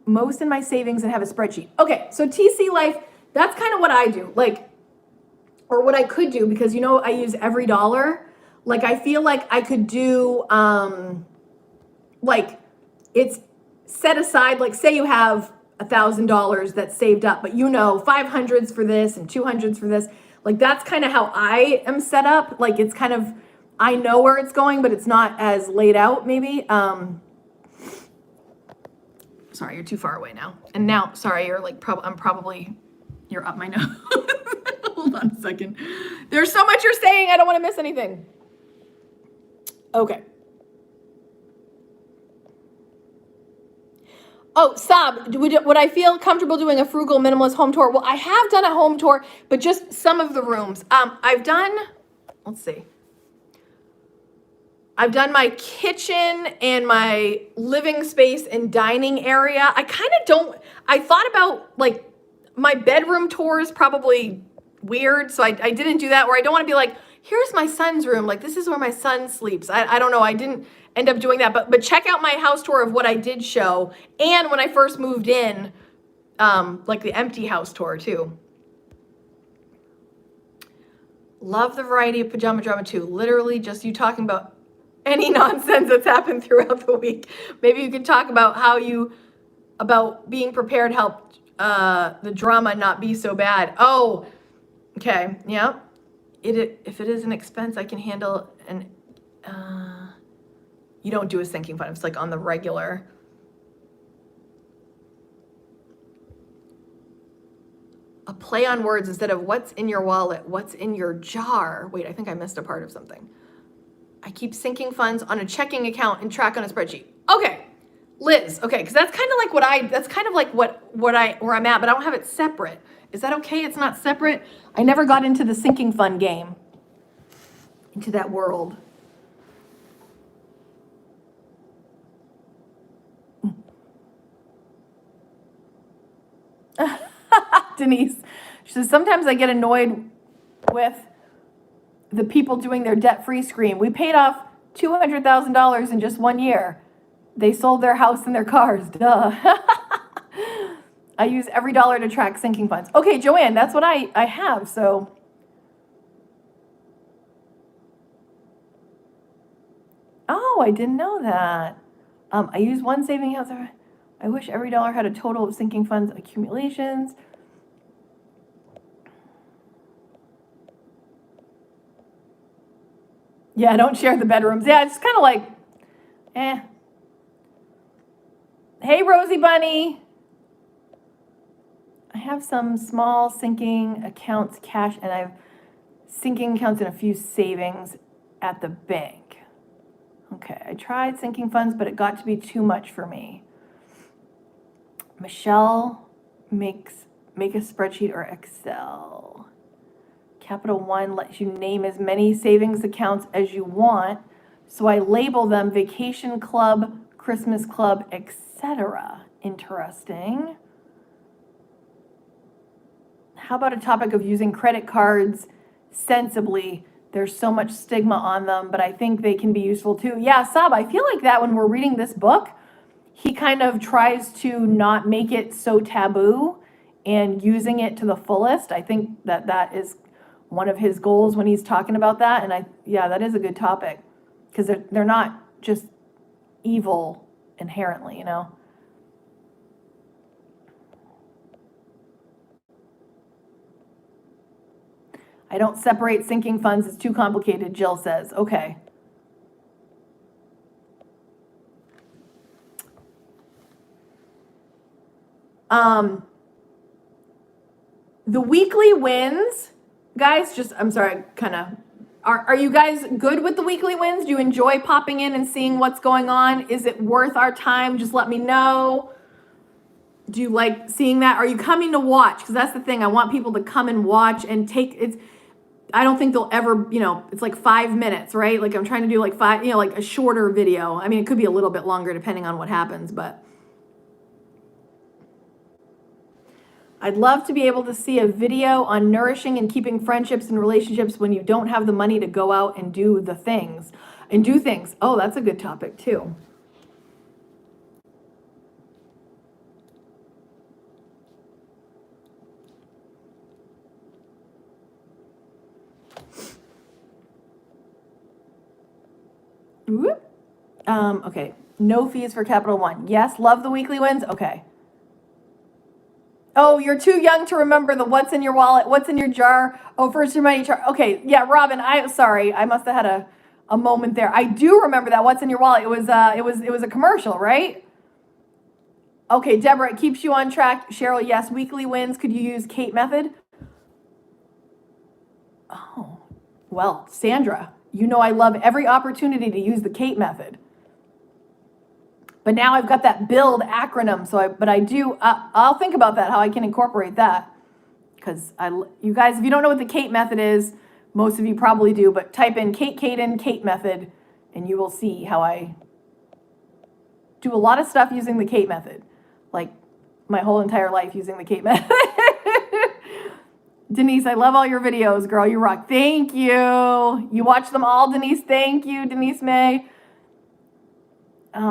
most in my savings and have a spreadsheet. Okay, so TC Life. That's kind of what I do, like, or what I could do, because, you know, I use every dollar. Like, I feel like I could do, like, it's set aside, like, say you have $1,000 that's saved up, but you know, 500s for this and 200s for this. Like, that's kind of how I am set up. Like, it's kind of, I know where it's going, but it's not as laid out, maybe. Sorry, you're too far away now. And now, sorry, you're like, you're up my nose. Hold on a second. There's so much you're saying. I don't want to miss anything. Okay. Oh, Sab, would I feel comfortable doing a frugal minimalist home tour? Well, I have done a home tour, but just some of the rooms. I've done, let's see. I've done my kitchen and my living space and dining area. I thought about like, my bedroom tour is probably weird, so I didn't do that, where I don't want to be like, here's my son's room, like this is where my son sleeps. I don't know, I didn't end up doing that, but check out my house tour of what I did show, and when I first moved in, like the empty house tour too. Love the variety of pajama drama too. Literally just you talking about any nonsense that's happened throughout the week. Maybe you could talk about about being prepared helped the drama not be so bad. Oh, okay, yeah. If it is an expense, I can handle an. You don't do a sinking fund. It's like on the regular. A play on words instead of what's in your wallet, what's in your jar. Wait, I think I missed a part of something. I keep sinking funds on a checking account and track on a spreadsheet. Okay, Liz. Okay, because that's kind of like where I'm at, but I don't have it separate. Is that okay? It's not separate. I never got into the sinking fund game, into that world. Denise, she says, sometimes I get annoyed with the people doing their debt-free scream. We paid off $200,000 in just 1 year. They sold their house and their cars. Duh. I use every dollar to track sinking funds. Okay, Joanne, that's what I have, so. Oh, I didn't know that. I use one saving house. I wish every dollar had a total of sinking funds accumulations. Yeah, don't share the bedrooms. Yeah, it's kind of like, eh. Hey, Rosie Bunny. I have some small sinking accounts, cash, and I have sinking accounts and a few savings at the bank. Okay, I tried sinking funds, but it got to be too much for me. Michelle make a spreadsheet or Excel. Capital One lets you name as many savings accounts as you want, so I label them Vacation Club, Christmas Club, etc. Interesting. How about a topic of using credit cards sensibly? There's so much stigma on them, but I think they can be useful too. Yeah, Sab, I feel like that when we're reading this book, he kind of tries to not make it so taboo and using it to the fullest. I think that is one of his goals when he's talking about that. And that is a good topic because they're not just evil inherently, you know? I don't separate sinking funds. It's too complicated, Jill says. Okay. The weekly wins, guys, I'm sorry, are you guys good with the weekly wins? Do you enjoy popping in and seeing what's going on? Is it worth our time? Just let me know. Do you like seeing that? Are you coming to watch? Because that's the thing. I want people to come and watch and I don't think they'll ever, it's like 5 minutes, right? Like I'm trying to do like like a shorter video. I mean, it could be a little bit longer depending on what happens, but I'd love to be able to see a video on nourishing and keeping friendships and relationships when you don't have the money to go out and do things. Oh, that's a good topic too. Okay. No fees for Capital One. Yes, love the weekly wins. Okay. Oh, you're too young to remember the what's in your wallet, what's in your jar. Oh, first your money chart. Okay, yeah, Robin, sorry. I must have had a moment there. I do remember that what's in your wallet. It was a commercial, right? Okay, Deborah, it keeps you on track. Cheryl, yes, weekly wins. Could you use Kate method? Oh, well, Sandra, I love every opportunity to use the Kate method. But now I've got that build acronym, I'll think about that, how I can incorporate that. Because you guys, if you don't know what the Kate method is, most of you probably do, but type in Kaden, Kate method, and you will see how I do a lot of stuff using the Kate method. Like my whole entire life using the Kate method. Denise, I love all your videos, girl. You rock. Thank you. You watch them all, Denise. Thank you, Denise May.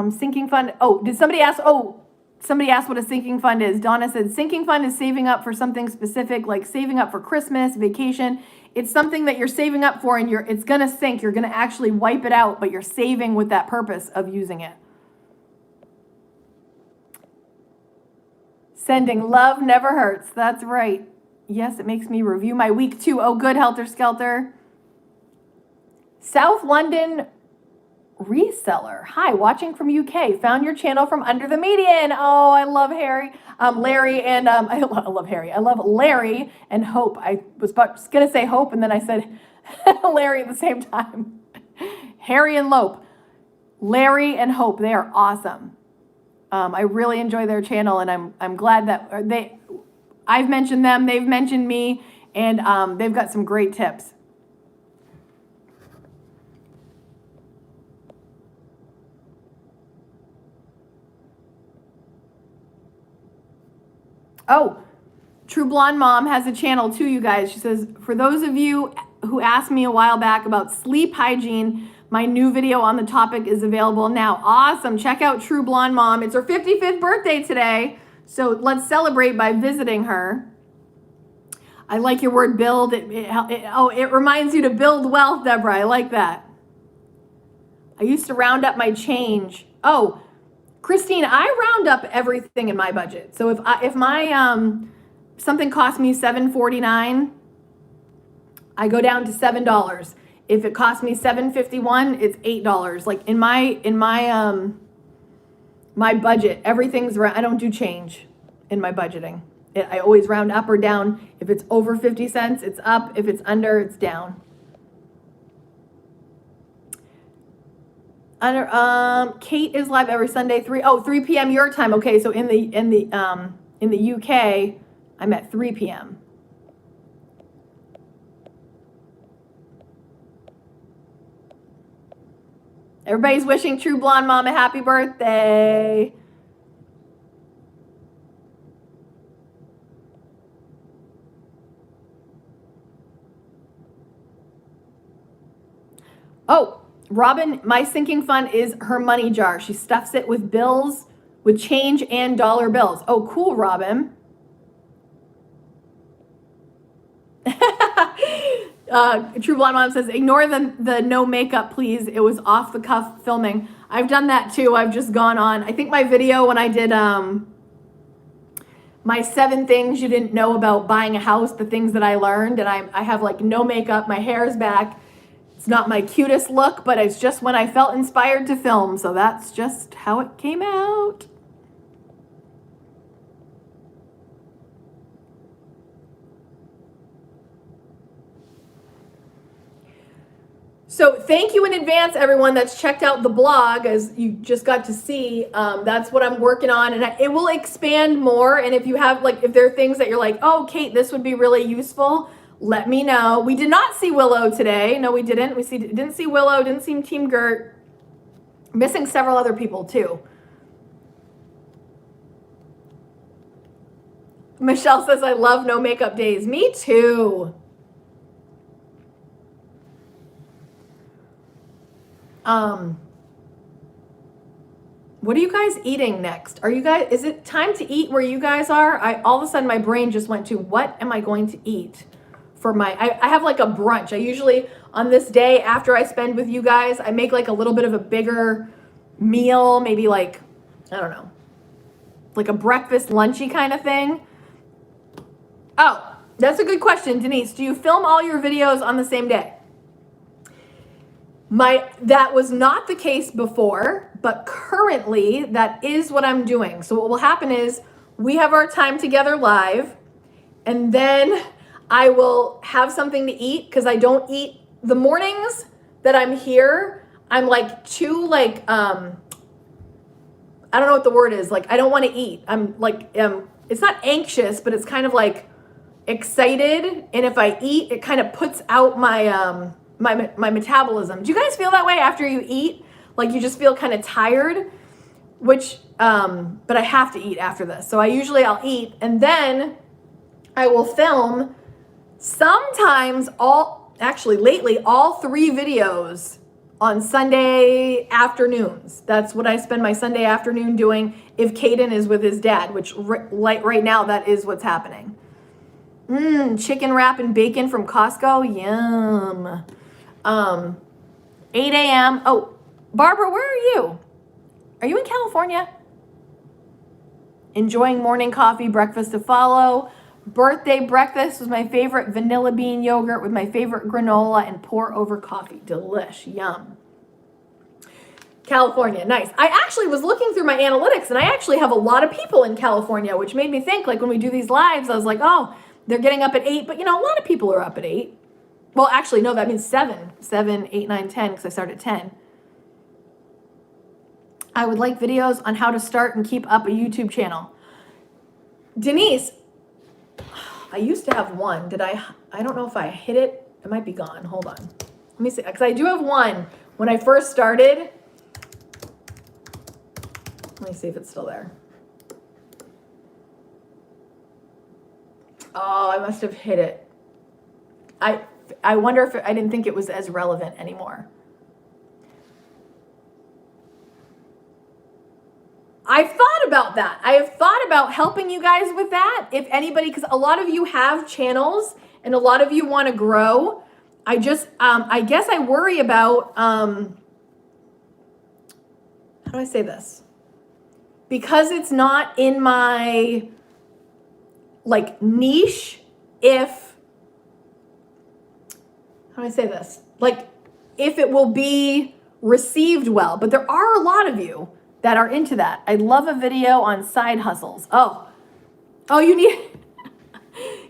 Sinking fund. Oh, did somebody ask? Oh, somebody asked what a sinking fund is. Donna said sinking fund is saving up for something specific, like saving up for Christmas, vacation, it's something that you're saving up for and it's going to sink. You're going to actually wipe it out, but you're saving with that purpose of using it. Sending love never hurts. That's right. Yes, it makes me review my week too. Oh, good, Helter Skelter. South London reseller. Hi, watching from UK. Found your channel from Under the Median. Oh, I love Larry, and I love Harry. I love Larry and Hope. I was just gonna say Hope, and then I said Larry at the same time. Harry and Lope. Larry and Hope. They are awesome. I really enjoy their channel, and I'm glad that I've mentioned them. They've mentioned me, and they've got some great tips. Oh, True Blonde Mom has a channel too, you guys. She says, for those of you who asked me a while back about sleep hygiene, my new video on the topic is available now. Awesome. Check out True Blonde Mom. It's her 55th birthday today. So let's celebrate by visiting her. I like your word build. It reminds you to build wealth, Deborah. I like that. I used to round up my change. Oh, Christine, I round up everything in my budget. So if my something cost me $7.49, I go down to $7. If it cost me $7.51, it's $8. Like in my my budget, everything's I don't do change in my budgeting. I always round up or down. If it's over 50 cents, it's up. If it's under, it's down. Kate is live every Sunday 3 p.m. your time. Okay, so in the UK, I'm at 3 p.m. Everybody's wishing True Blonde Mom a happy birthday. Oh, Robin, my sinking fund is her money jar. She stuffs it with bills, with change and dollar bills. Oh, cool, Robin. True Blonde Mom says, ignore the no makeup, please. It was off the cuff filming. I've done that too. I've just gone on. I think my video when I did my 7 things you didn't know about buying a house, the things that I learned, and I have like no makeup. My hair is back. It's not my cutest look, but it's just when I felt inspired to film. So that's just how it came out. So thank you in advance, everyone that's checked out the blog. As you just got to see, that's what I'm working on, and it will expand more. And if you have if there are things that you're like, oh, Kate, this would be really useful, let me know. We did not see Willow today. No, we didn't. Didn't see Willow, didn't see Team Gert. Missing several other people too. Michelle says, I love no makeup days. Me too. What are you guys eating next? Is it time to eat where you guys are? All of a sudden my brain just went to, what am I going to eat? For I have like a brunch. I usually on this day after I spend with you guys, I make like a little bit of a bigger meal, maybe like, I don't know, like a breakfast lunchy kind of thing. Oh, that's a good question, Denise. Do you film all your videos on the same day? That was not the case before, but currently that is what I'm doing. So what will happen is we have our time together live, and then I will have something to eat because I don't eat the mornings that I'm here. I'm like too I don't know what the word is. Like I don't want to eat. I'm like it's not anxious, but it's kind of like excited. And if I eat, it kind of puts out my my metabolism. Do you guys feel that way after you eat? Like you just feel kind of tired, which but I have to eat after this. So I'll eat and then I will film. Sometimes lately, all 3 videos on Sunday afternoons. That's what I spend my Sunday afternoon doing if Kaden is with his dad, which right now that is what's happening. Chicken wrap and bacon from Costco. Yum. 8 a.m. Oh, Barbara, where are you? Are you in California? Enjoying morning coffee, breakfast to follow. Birthday breakfast was my favorite vanilla bean yogurt with my favorite granola and pour over coffee. Delish. Yum. California, nice. I actually was looking through my analytics and I actually have a lot of people in California, which made me think, like, when we do these lives, I was like, oh, they're getting up at 8, but you know, a lot of people are up at 8. Well, actually, no, that means 7, 8, 9, 10, because I start at 10. I would like videos on how to start and keep up a YouTube channel. Denise, I used to have one. I don't know if I hit it. It might be gone. Hold on. Let me see, because I do have one when I first started. Let me see if it's still there. Oh, I must have hit it. I wonder if I didn't think it was as relevant anymore. I've thought about that. I have thought about helping you guys with that. If anybody, because a lot of you have channels and a lot of you want to grow. I guess I worry about, how do I say this? Because it's not in my, like, niche, how do I say this? Like, if it will be received well. But there are a lot of you that are into that. I love a video on side hustles. Oh, you need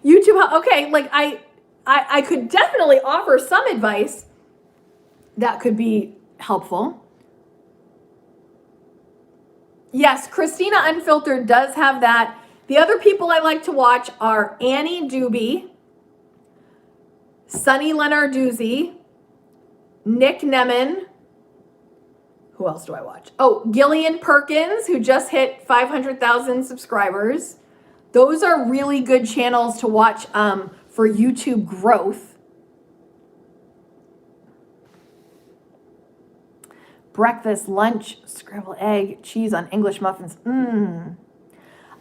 YouTube. Okay, like I could definitely offer some advice that could be helpful. Yes, Christina Unfiltered does have that. The other people I like to watch are Annie Doobie, Sunny Lenarduzzi, Nick Nemeth. Who else do I watch? Oh, Gillian Perkins, who just hit 500,000 subscribers. Those are really good channels to watch for YouTube growth. Breakfast, lunch, scrambled egg, cheese on English muffins.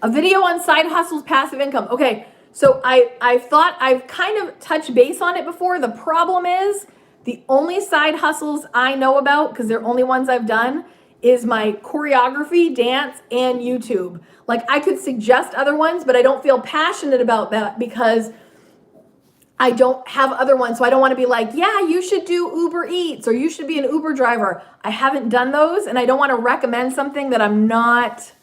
A video on side hustles, passive income. Okay, so I thought I've kind of touched base on it before. The problem is the only side hustles I know about, because they're only ones I've done, is my choreography, dance, and YouTube. Like, I could suggest other ones, but I don't feel passionate about that because I don't have other ones. So I don't want to be like, yeah, you should do Uber Eats or you should be an Uber driver. I haven't done those and I don't want to recommend something that I'm not,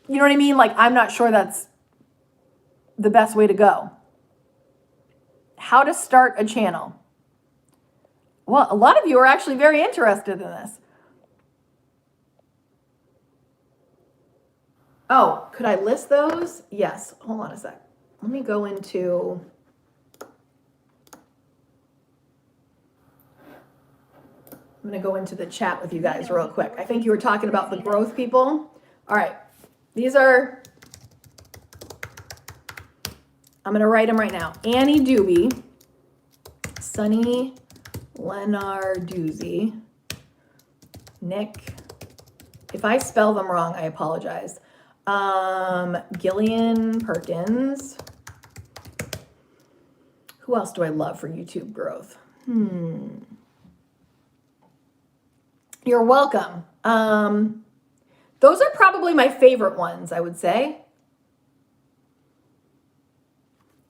you know what I mean? Like, I'm not sure that's the best way to go. How to start a channel. Well, a lot of you are actually very interested in this. Oh, could I list those? Yes. Hold on a sec. Let me go into, I'm going to go into the chat with you guys real quick. I think you were talking about the growth people. All right. These are, I'm going to write them right now. Annie Doobie, Sunny Lenarduzzi, Nick. If I spell them wrong, I apologize. Gillian Perkins. Who else do I love for YouTube growth? You're welcome. Those are probably my favorite ones, I would say.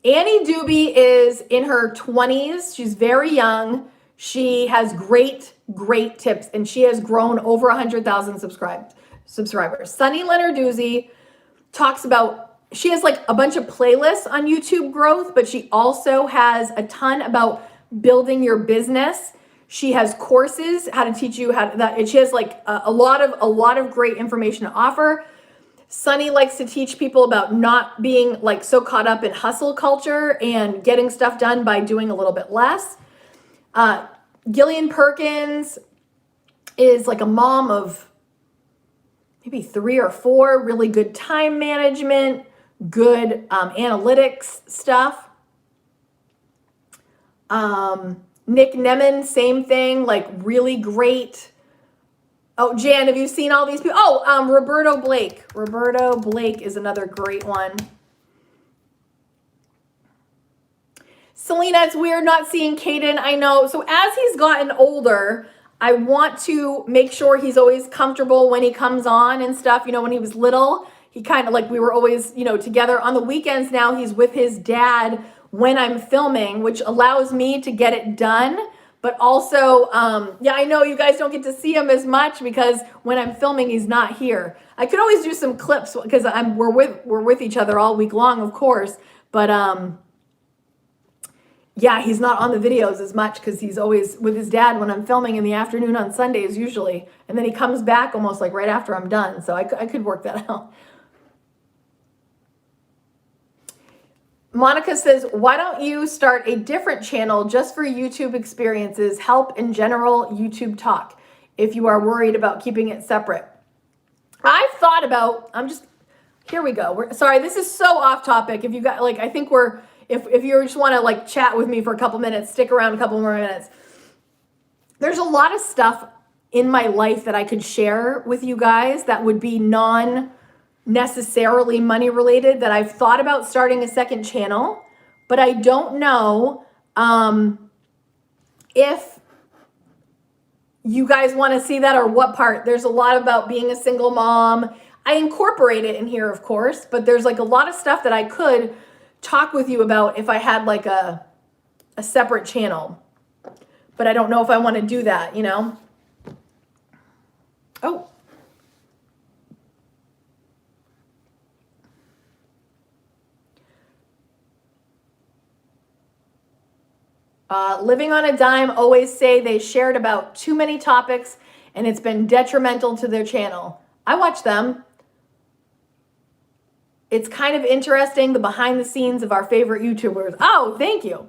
Annie Doobie is in her 20s. She's very young. She has great tips, and she has grown over 100,000 subscribers. Sunny Lenarduzzi talks about, she has like a bunch of playlists on YouTube growth, but she also has a ton about building your business. She has courses, how to teach you how to, and she has like a lot of great information to offer. Sunny likes to teach people about not being like so caught up in hustle culture and getting stuff done by doing a little bit less. Gillian Perkins is like a mom of maybe 3 or 4, really good time management, good analytics stuff. Nick Nemeth, same thing, like really great. Oh, Jan, have you seen all these people? Oh, Roberto Blake. Roberto Blake is another great one. Selena, it's weird not seeing Kaden. I know. So as he's gotten older, I want to make sure he's always comfortable when he comes on and stuff. You know, when he was little, he kind of like, we were always, you know, together on the weekends. Now he's with his dad when I'm filming, which allows me to get it done. But also, yeah, I know you guys don't get to see him as much because when I'm filming, he's not here. I could always do some clips because we're with each other all week long, of course. But yeah, he's not on the videos as much because he's always with his dad when I'm filming in the afternoon on Sundays usually. And then he comes back almost like right after I'm done. So I could work that out. Monica says, why don't you start a different channel just for YouTube experiences, help in general YouTube talk, if you are worried about keeping it separate? I've thought about, here we go. Sorry, this is so off topic. If you got, like, I think if you just want to like chat with me for a couple minutes, stick around a couple more minutes. There's a lot of stuff in my life that I could share with you guys that would be non-necessarily money related that I've thought about starting a second channel, but I don't know if you guys want to see that or what part. There's a lot about being a single mom. I incorporate it in here, of course, but there's like a lot of stuff that I could talk with you about if I had like a separate channel, but I don't know if I want to do that, you know? Oh. Living on a Dime always say they shared about too many topics and it's been detrimental to their channel. I watch them. It's kind of interesting, the behind the scenes of our favorite YouTubers. Oh, thank you.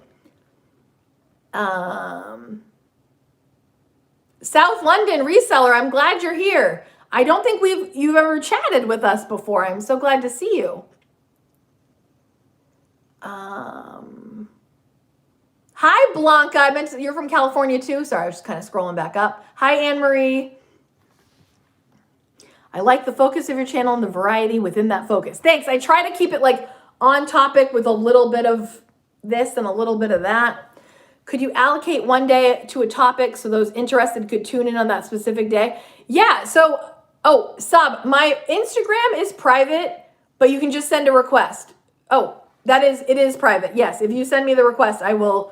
South London reseller, I'm glad you're here. I don't think you've ever chatted with us before. I'm so glad to see you. Hi, Blanca. You're from California too. Sorry, I was just kind of scrolling back up. Hi, Anne-Marie. I like the focus of your channel and the variety within that focus. Thanks. I try to keep it like on topic with a little bit of this and a little bit of that. Could you allocate one day to a topic so those interested could tune in on that specific day? Yeah. So, oh, Sub, my Instagram is private, but you can just send a request. Oh, it is private. Yes. If you send me the request, I will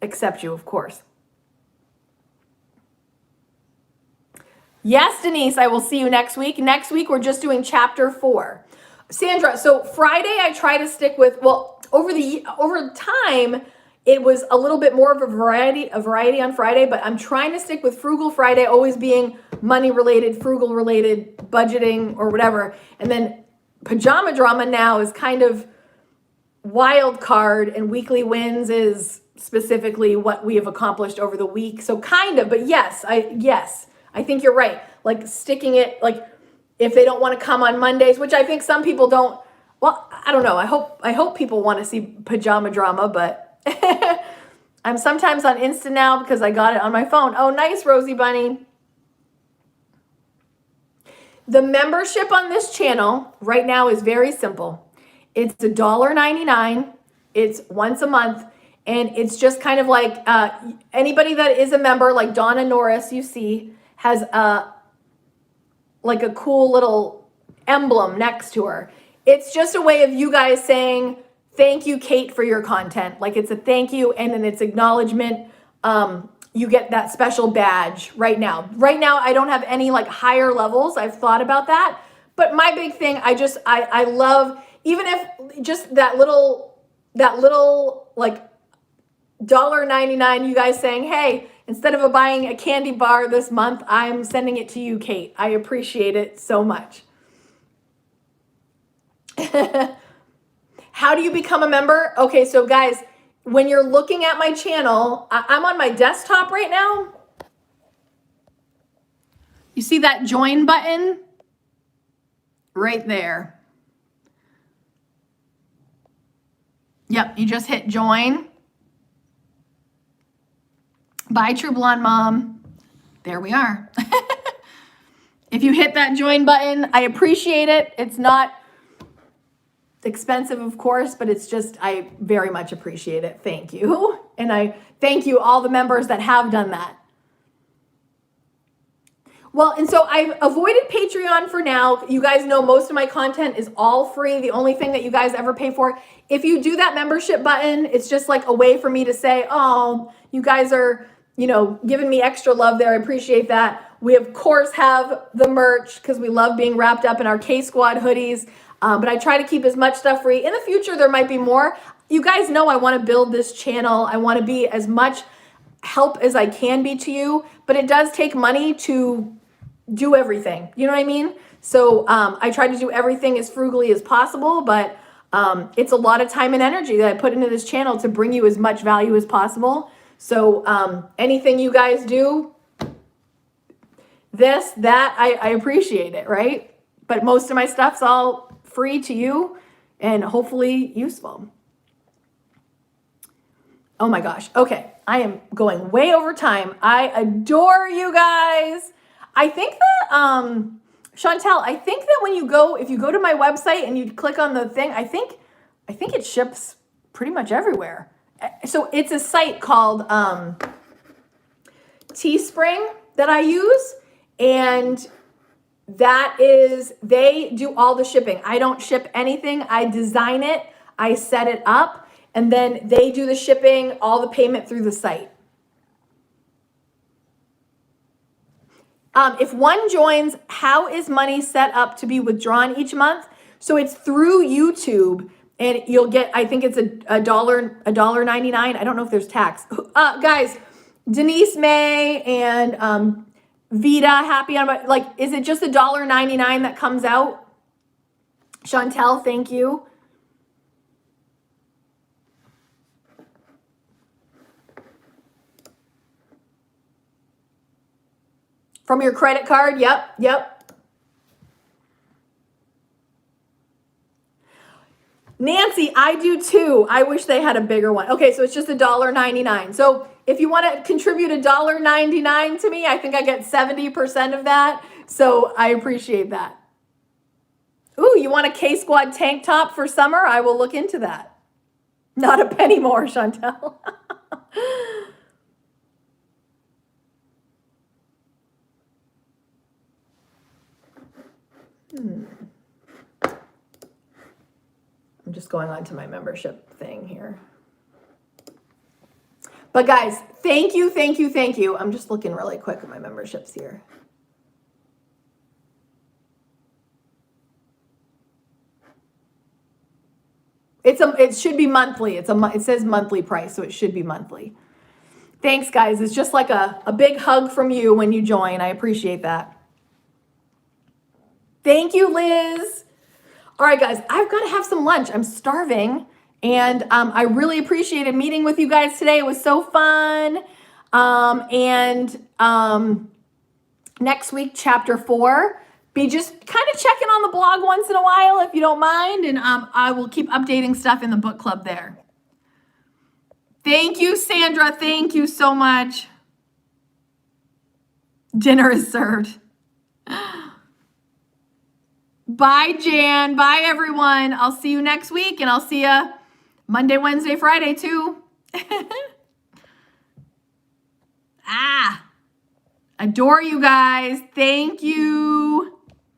accept you, of course. Yes, Denise, I will see you next week. Next week, we're just doing chapter 4. Sandra, so Friday, I try to stick with, well, over time, it was a little bit more of a variety on Friday, but I'm trying to stick with Frugal Friday, always being money related, frugal related, budgeting or whatever. And then Pajama Drama now is kind of wild card, and weekly wins is specifically what we have accomplished over the week. So kind of, but yes, I think you're right. Like sticking it, like if they don't want to come on Mondays, which I think some people don't, well, I don't know. I hope people want to see Pajama Drama, but I'm sometimes on Insta now because I got it on my phone. Oh, nice, Rosie Bunny. The membership on this channel right now is very simple. It's $1.99. It's once a month. And it's just kind of like anybody that is a member, like Donna Norris, you see, has like a cool little emblem next to her. It's just a way of you guys saying, thank you, Kate, for your content. Like it's a thank you and then it's acknowledgement. You get that special badge right now. Right now, I don't have any like higher levels. I've thought about that. But my big thing, I love, even if just that little like $1.99, you guys saying, hey, instead of buying a candy bar this month, I'm sending it to you, Kate. I appreciate it so much. How do you become a member? Okay, so guys, when you're looking at my channel, I'm on my desktop right now. You see that join button? Right there. Yep, you just hit join. Bye, True Blonde Mom. There we are. If you hit that join button, I appreciate it. It's not expensive, of course, but it's just, I very much appreciate it. Thank you. And I thank you all the members that have done that. Well, and so I've avoided Patreon for now. You guys know most of my content is all free. The only thing that you guys ever pay for, if you do that membership button, it's just like a way for me to say, oh, you guys are, you know, giving me extra love there. I appreciate that. We, of course, have the merch because we love being wrapped up in our KSquad hoodies. But I try to keep as much stuff free. In the future, there might be more. You guys know I want to build this channel. I want to be as much help as I can be to you. But it does take money to do everything. You know what I mean? So I try to do everything as frugally as possible, but it's a lot of time and energy that I put into this channel to bring you as much value as possible. So anything you guys do, this, that, I appreciate it, right? But most of my stuff's all free to you and hopefully useful. Oh my gosh. Okay. I am going way over time. I adore you guys. I think that, Chantel, I think that when you go, if you go to my website and you click on the thing, I think it ships pretty much everywhere. So it's a site called Teespring that I use, and that is, they do all the shipping. I don't ship anything. I design it, I set it up, and then they do the shipping, all the payment through the site. If one joins, how is money set up to be withdrawn each month? So it's through YouTube, and you'll get, I think it's $1.99. I don't know if there's tax. Guys, Denise May and Vita, happy on, like, is it just $1.99 that comes out? Chantel, thank you. From your credit card? Yep. Nancy, I do too. I wish they had a bigger one. Okay, so it's just $1.99. So if you want to contribute $1.99 to me, I think I get 70% of that. So I appreciate that. Ooh, you want a KSquad tank top for summer? I will look into that. Not a penny more, Chantel. I'm just going on to my membership thing here. But guys, thank you. I'm just looking really quick at my memberships here. It should be monthly. It says monthly price, so it should be monthly. Thanks, guys. It's just like a big hug from you when you join. I appreciate that. Thank you, Liz. All right, guys, I've got to have some lunch. I'm starving. And I really appreciated meeting with you guys today. It was so fun. Next week, chapter 4. Be just kind of checking on the blog once in a while, if you don't mind. And I will keep updating stuff in the book club there. Thank you, Sandra. Thank you so much. Dinner is served. Bye, Jan. Bye, everyone. I'll see you next week, and I'll see you Monday, Wednesday, Friday, too. Adore you guys. Thank you.